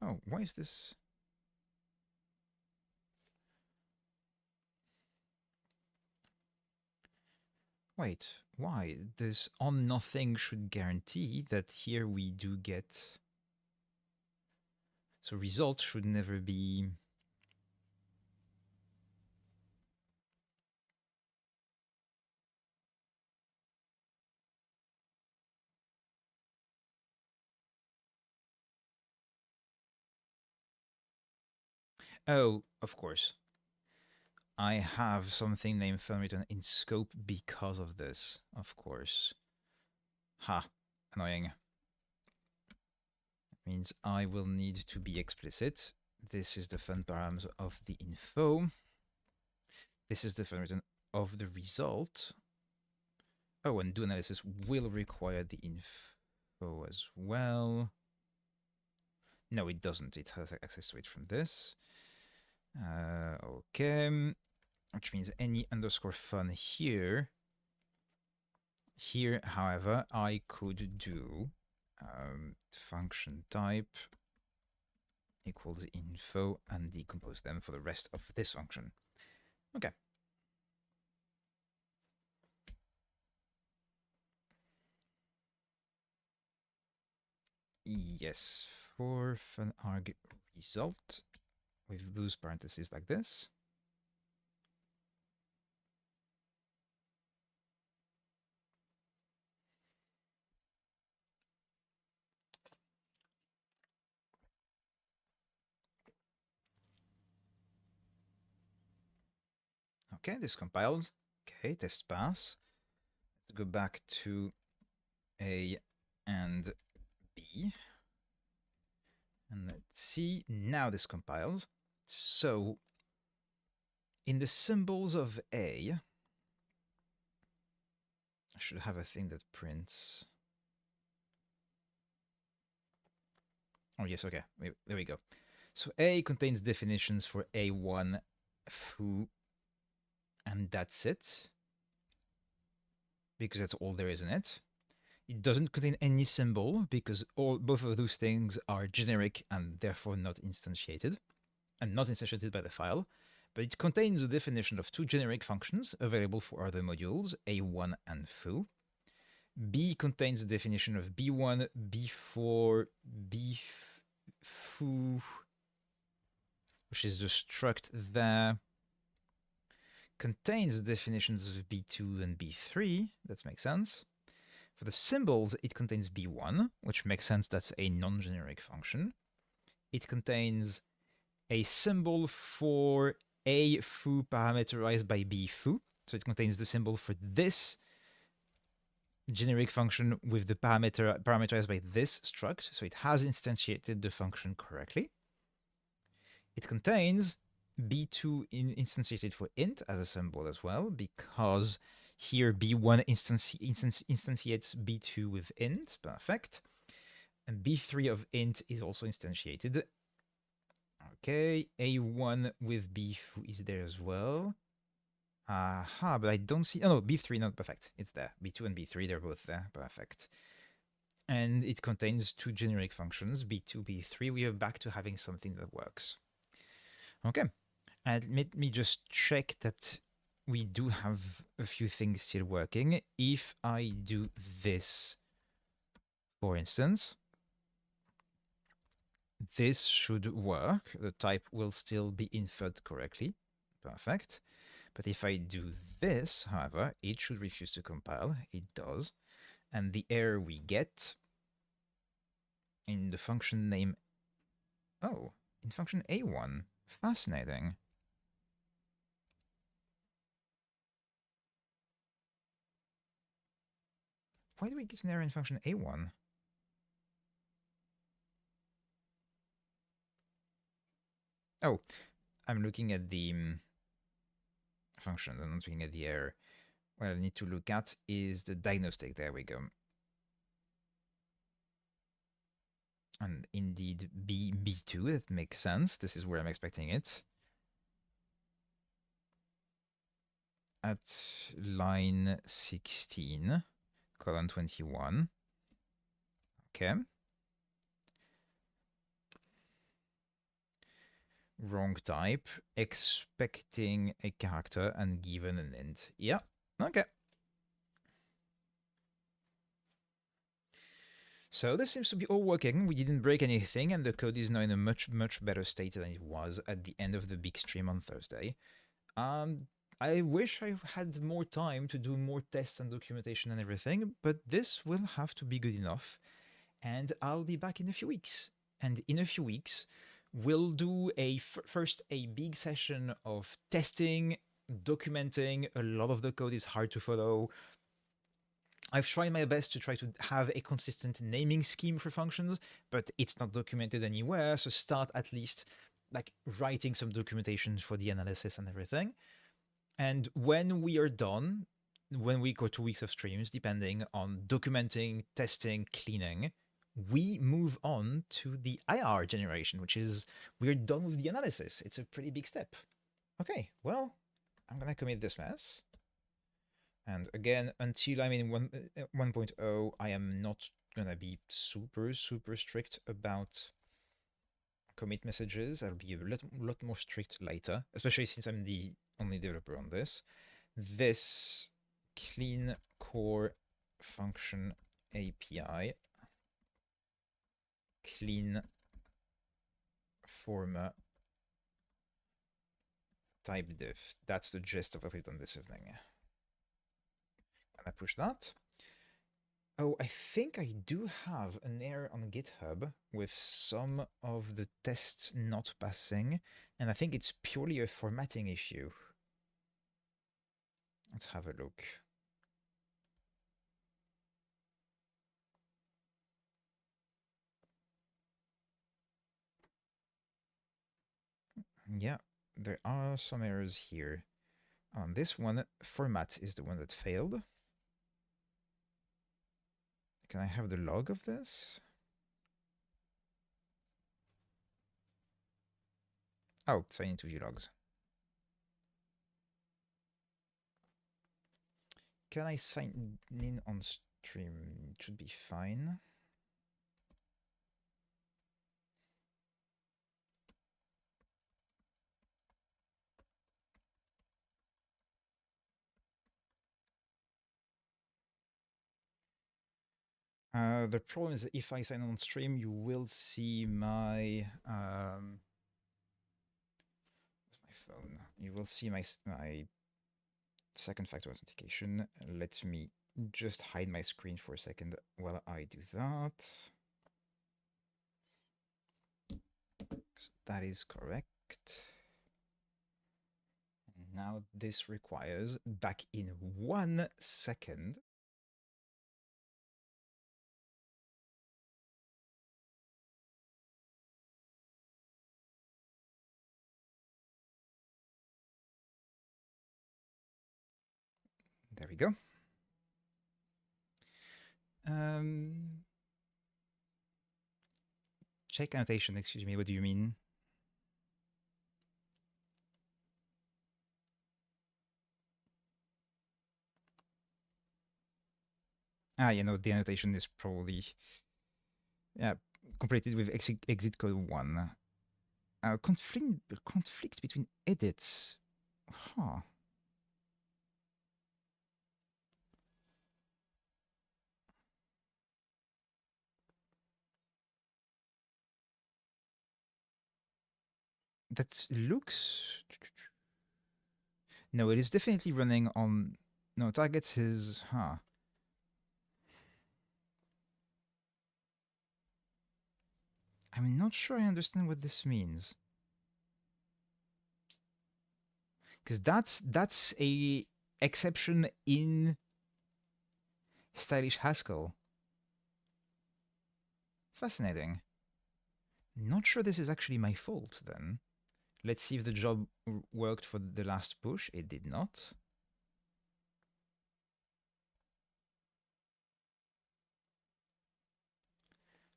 Oh, why is this? Wait, why? This on nothing should guarantee that here we do get. So result should never be. Oh, of course. I have something named fun return in scope because of this, of course. Ha, annoying. Means I will need to be explicit. This is the fun params of the info. This is the fun return of the result. Oh, and do analysis will require the info as well. No, it doesn't. It has access to it from this. Okay. Which means any underscore fun here. Here, however, I could do function type equals info and decompose them for the rest of this function. Okay. Yes, for fun arg result with loose parentheses like this. Okay, this compiles. Okay, test pass. Let's go back to A and B. And let's see, now this compiles. So, in the symbols of A, I should have a thing that prints. Oh, yes, okay, there we go. So A contains definitions for A1, foo, and that's it. Because that's all there is in it. It doesn't contain any symbol because both of those things are generic and therefore not instantiated, and not instantiated by the file. But it contains a definition of two generic functions available for other modules, a1 and foo. B contains a definition of b1, b4, foo, which is the struct there. Contains the definitions of b2 and b3. That makes sense. For the symbols, it contains b1, which makes sense. That's a non-generic function. It contains a symbol for a foo parameterized by b foo. So it contains the symbol for this generic function with the parameterized by this struct. So it has instantiated the function correctly. It contains b2 instantiated for int as a symbol as well, because here b1 instantiates b2 with int. Perfect. And b3 of int is also instantiated. Okay, a1 with b is there as well. Aha, but I don't see. Oh no, b3, not perfect. It's there. b2 and b3, they're both there. Perfect. And it contains two generic functions, b2, b3. We are back to having something that works. Okay, and let me just check that we do have a few things still working. If I do this, for instance, this should work. The type will still be inferred correctly. Perfect. But if I do this, however, it should refuse to compile. It does. And the error we get in the function name... Oh, in function A1. Fascinating. Why do we get an error in function A1? Oh, I'm looking at the functions. I'm not looking at the error. What I need to look at is the diagnostic. There we go. And indeed, B2, that makes sense. This is where I'm expecting it. At line 16, column 21. Okay. Wrong type, expecting a character and given an int. Yeah, okay. So this seems to be all working. We didn't break anything, and the code is now in a much, much better state than it was at the end of the big stream on Thursday. I wish I had more time to do more tests and documentation and everything, but this will have to be good enough. And I'll be back in a few weeks. And in a few weeks, we'll do first a big session of testing, documenting. A lot of the code is hard to follow. I've tried my best to try to have a consistent naming scheme for functions, but it's not documented anywhere. So start at least like writing some documentation for the analysis and everything. And when we are done, when we go 2 weeks of streams, depending on documenting, testing, cleaning, we move on to the IR generation, which is we're done with the analysis. It's a pretty big step. Okay, well, I'm gonna commit this mess. And again, until I'm in 1.0, I am not gonna be super strict about commit messages. I'll be a lot more strict later, especially since I'm the only developer on this. This clean core function API clean former type diff. That's the gist of what we've done this evening. And I push that. Oh, I think I do have an error on GitHub with some of the tests not passing, and I think it's purely a formatting issue. Let's have a look. Yeah, there are some errors here. On this one, format is the one that failed. Can I have the log of this? Oh, so I need to view logs. Can I sign in on Stream should be fine. The problem is that if I sign on stream, you will see my my phone. You will see my second factor authentication. Let me just hide my screen for a second while I do that. That is correct. Now this requires back in 1 second. There we go. Check annotation, excuse me, what do you mean? You know, the annotation is probably completed with exit code 1. Conflict between edits. Huh. That looks... No, it is definitely running on... No, targets is... Huh. I'm not sure I understand what this means. Because that's a exception in stylish Haskell. Fascinating. Not sure this is actually my fault then. Let's see if the job worked for the last push. It did not.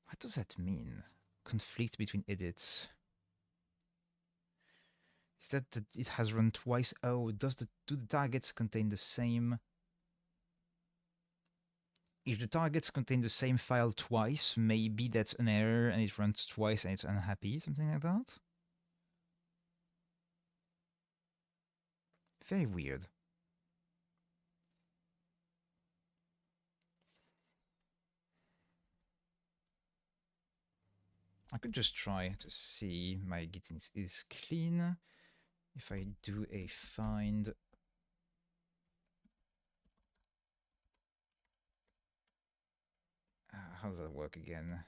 What does that mean? Conflict between edits. Is that it has run twice? Oh, do the targets contain the same? If the targets contain the same file twice, maybe that's an error and it runs twice and it's unhappy, something like that. Very weird. I could just try to see my Git is clean. If I do a find, how does that work again?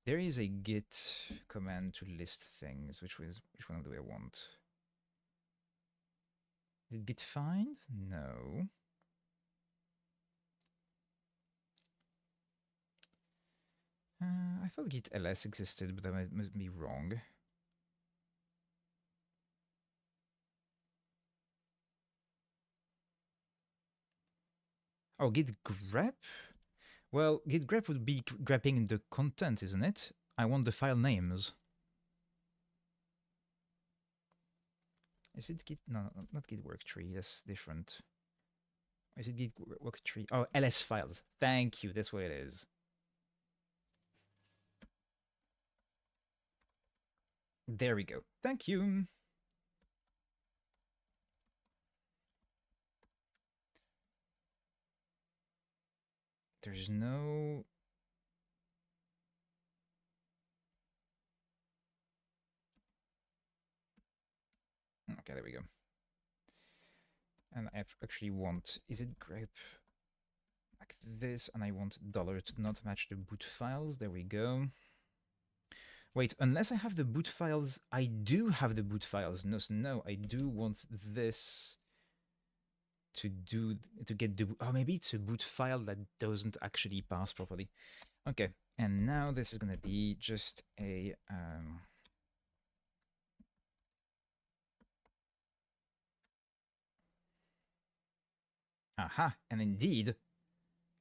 There is a git command to list things. Which one do I want? Did git find? No. I thought git ls existed, but that must be wrong. Oh, git grep? Well, git grep would be grepping the content, isn't it? I want the file names. Is it git? No, not git work tree. That's different. Is it git work tree? Oh, ls files. Thank you. That's what it is. There we go. Thank you. There's no... Okay, there we go. And I actually want... Is it grep like this? And I want dollar to not match the boot files. There we go. Wait, unless I have the boot files, I do have the boot files. No, I do want this to get the... Oh, maybe it's a boot file that doesn't actually pass properly. Okay, and now this is going to be just a... Aha, and indeed,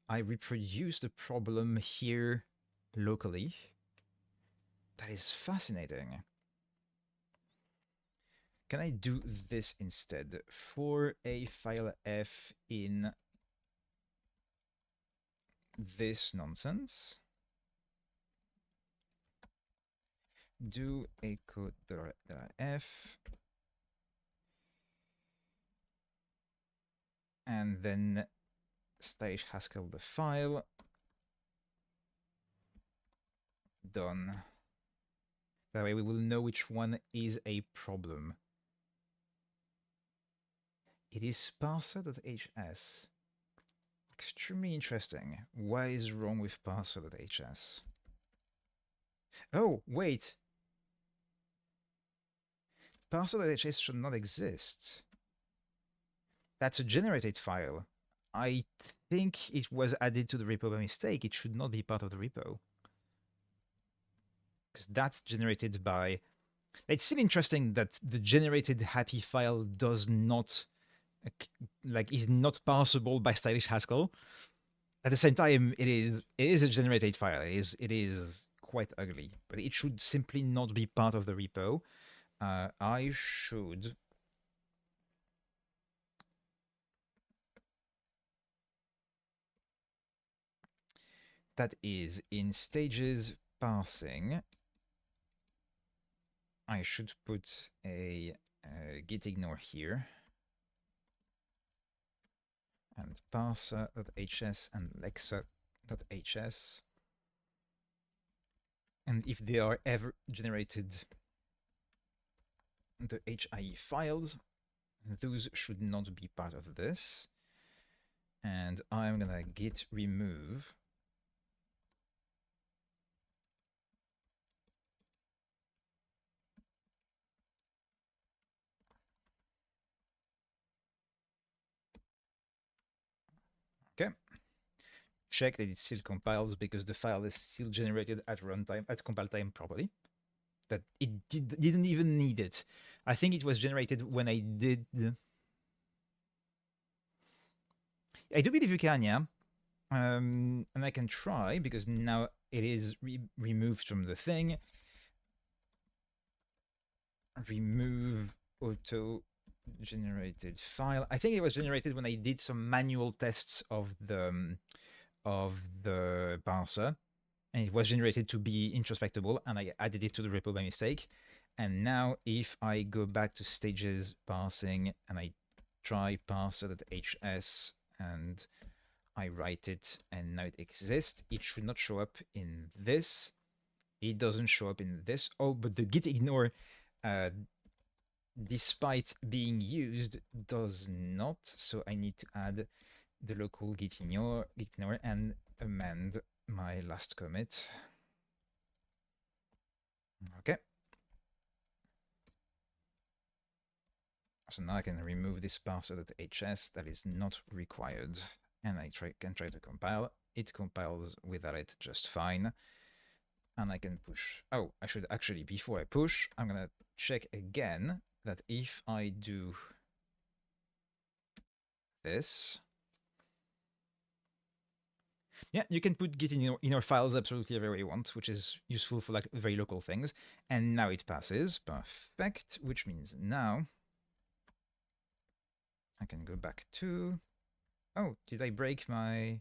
I reproduce the problem here locally. That is fascinating. Can I do this instead? For a file f in this nonsense. Do echo.f, and then stylish Haskell the file. Done. That way we will know which one is a problem. It is parser.hs. Extremely interesting. What is wrong with parser.hs? Oh, wait. Parser.hs should not exist. That's a generated file. I think it was added to the repo by mistake. It should not be part of the repo. Because that's generated by... It's still interesting that the generated happy file does not... is not parsable by stylish Haskell. At the same time, it is a generated file. It is quite ugly, but it should simply not be part of the repo. I should... That is, in stages parsing, I should put a git ignore here, and parser.hs and lexa.hs. And if they are ever generated the HIE files, those should not be part of this. And I'm gonna git remove okay. Check that it still compiles because the file is still generated at runtime, at compile time properly. That it didn't even need it. I think it was generated when I did. I do believe you can, yeah. And I can try because now it is removed from the thing. Remove auto generated file. I think it was generated when I did some manual tests of the parser, and it was generated to be introspectable, and I added it to the repo by mistake. And now if I go back to stages parsing and I try parser.hs and I write it and now it exists, it should not show up in this. It doesn't show up in this. Oh, but the git ignore, despite being used, does not. So I need to add the local git ignore and amend my last commit. Okay. So now I can remove this parser.hs that is not required. And I can try to compile. It compiles without it just fine. And I can push. Oh, I should actually, before I push, I'm going to check again that if I do this, yeah, you can put git in your files absolutely everywhere you want, which is useful for like very local things. And now it passes. Perfect. Which means now I can go back to... Oh, did I break my... I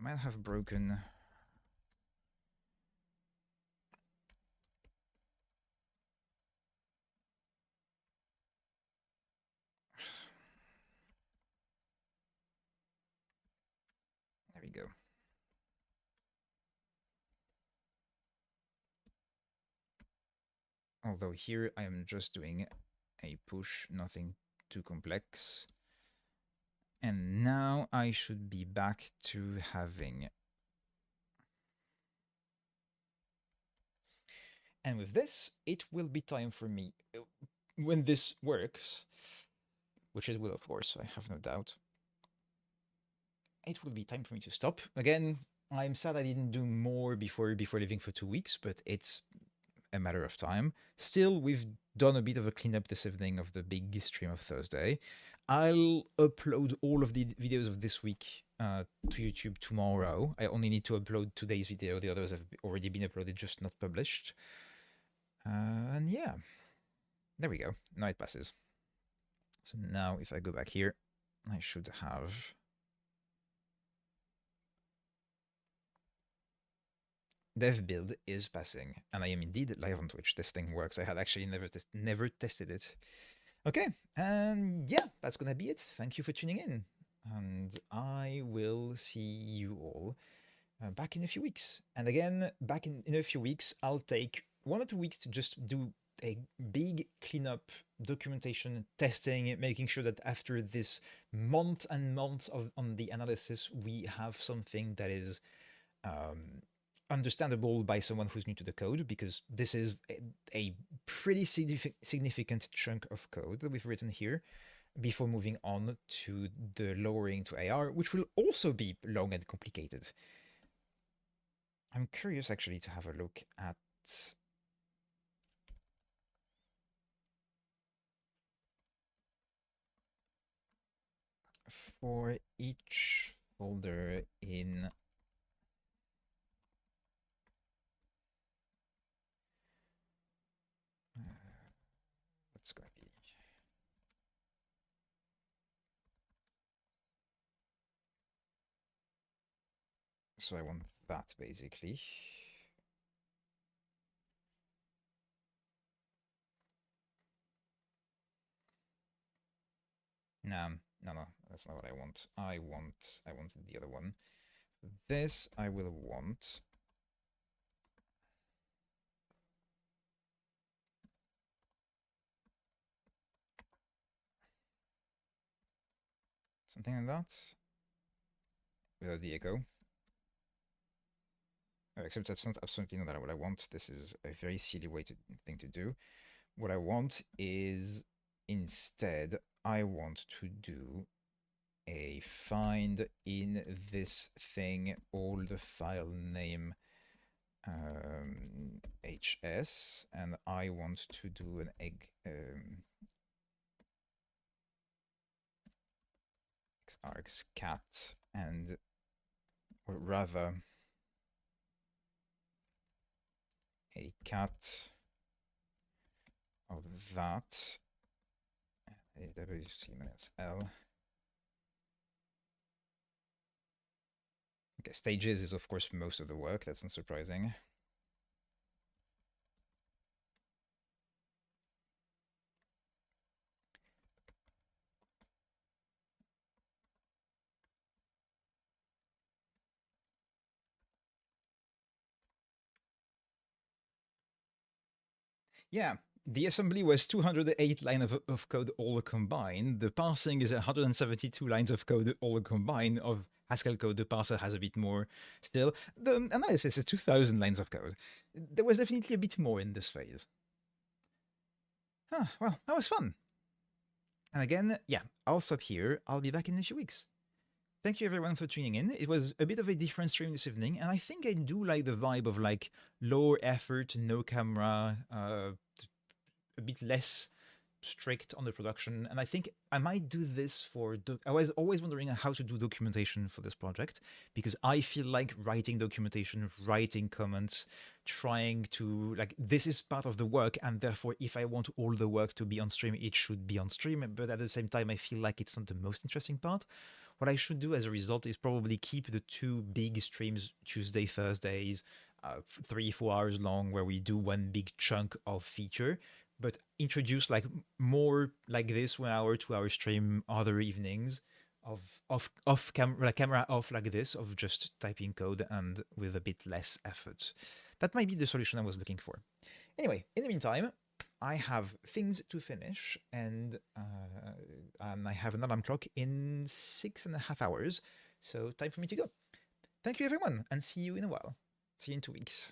might have broken... There we go. Although here I am just doing a push, nothing too complex. And now I should be back to having... And with this, it will be time for me, when this works, which it will, of course, I have no doubt, it will be time for me to stop. Again, I'm sad I didn't do more before leaving for 2 weeks, but it's a matter of time. Still, we've done a bit of a cleanup this evening of the big stream of Thursday. I'll upload all of the videos of this week to YouTube tomorrow. I only need to upload today's video. The others have already been uploaded, just not published. And yeah, there we go. Now it passes. So now if I go back here, I should have dev build is passing, and I am indeed live on Twitch. This thing works. I had actually never tested it. Okay, and yeah, that's gonna be it. Thank you for tuning in, and I will see you all back in a few weeks. And again, back in a few weeks, I'll take 1 or 2 weeks to just do a big cleanup, documentation, testing, making sure that after this month and months of on the analysis, we have something that is um, understandable by someone who's new to the code, because this is a pretty significant chunk of code that we've written here before moving on to the lowering to AR, which will also be long and complicated. I'm curious actually to have a look at for each folder in what's gonna be. So I want that basically. No, no, that's not what I want. I want the other one. This I will want. Something like that. Without the echo. Except that's not absolutely not what I want. This is a very silly thing to do. What I want is instead, I want to do a find in this thing all the file name hs, and I want to do an egg xargs cat, and or rather a cat of that wc-l. Okay, stages is of course most of the work. That's not surprising. Yeah, the assembly was 208 lines of code all combined. The parsing is 172 lines of code all combined. Of Haskell code, the parser has a bit more still. The analysis is 2,000 lines of code. There was definitely a bit more in this phase. Well, that was fun. And again, yeah, I'll stop here. I'll be back in a few weeks. Thank you everyone for tuning in. It was a bit of a different stream this evening, and I think I do like the vibe of like lower effort, no camera, a bit less strict on the production. And I think I might do this for I was always wondering how to do documentation for this project, because I feel like writing documentation, writing comments, trying to like, this is part of the work, and therefore if I want all the work to be on stream, it should be on stream. But at the same time, I feel like it's not the most interesting part. What I should do as a result is probably keep the two big streams Tuesday, Thursdays, 3-4 hours long, where we do one big chunk of feature, but introduce like more like this 1 hour, 2 hour stream other evenings of camera off like this, of just typing code and with a bit less effort. That might be the solution I was looking for. Anyway, in the meantime, I have things to finish, and I have an alarm clock in 6.5 hours, so time for me to go. Thank you everyone, and see you in a while. See you in 2 weeks.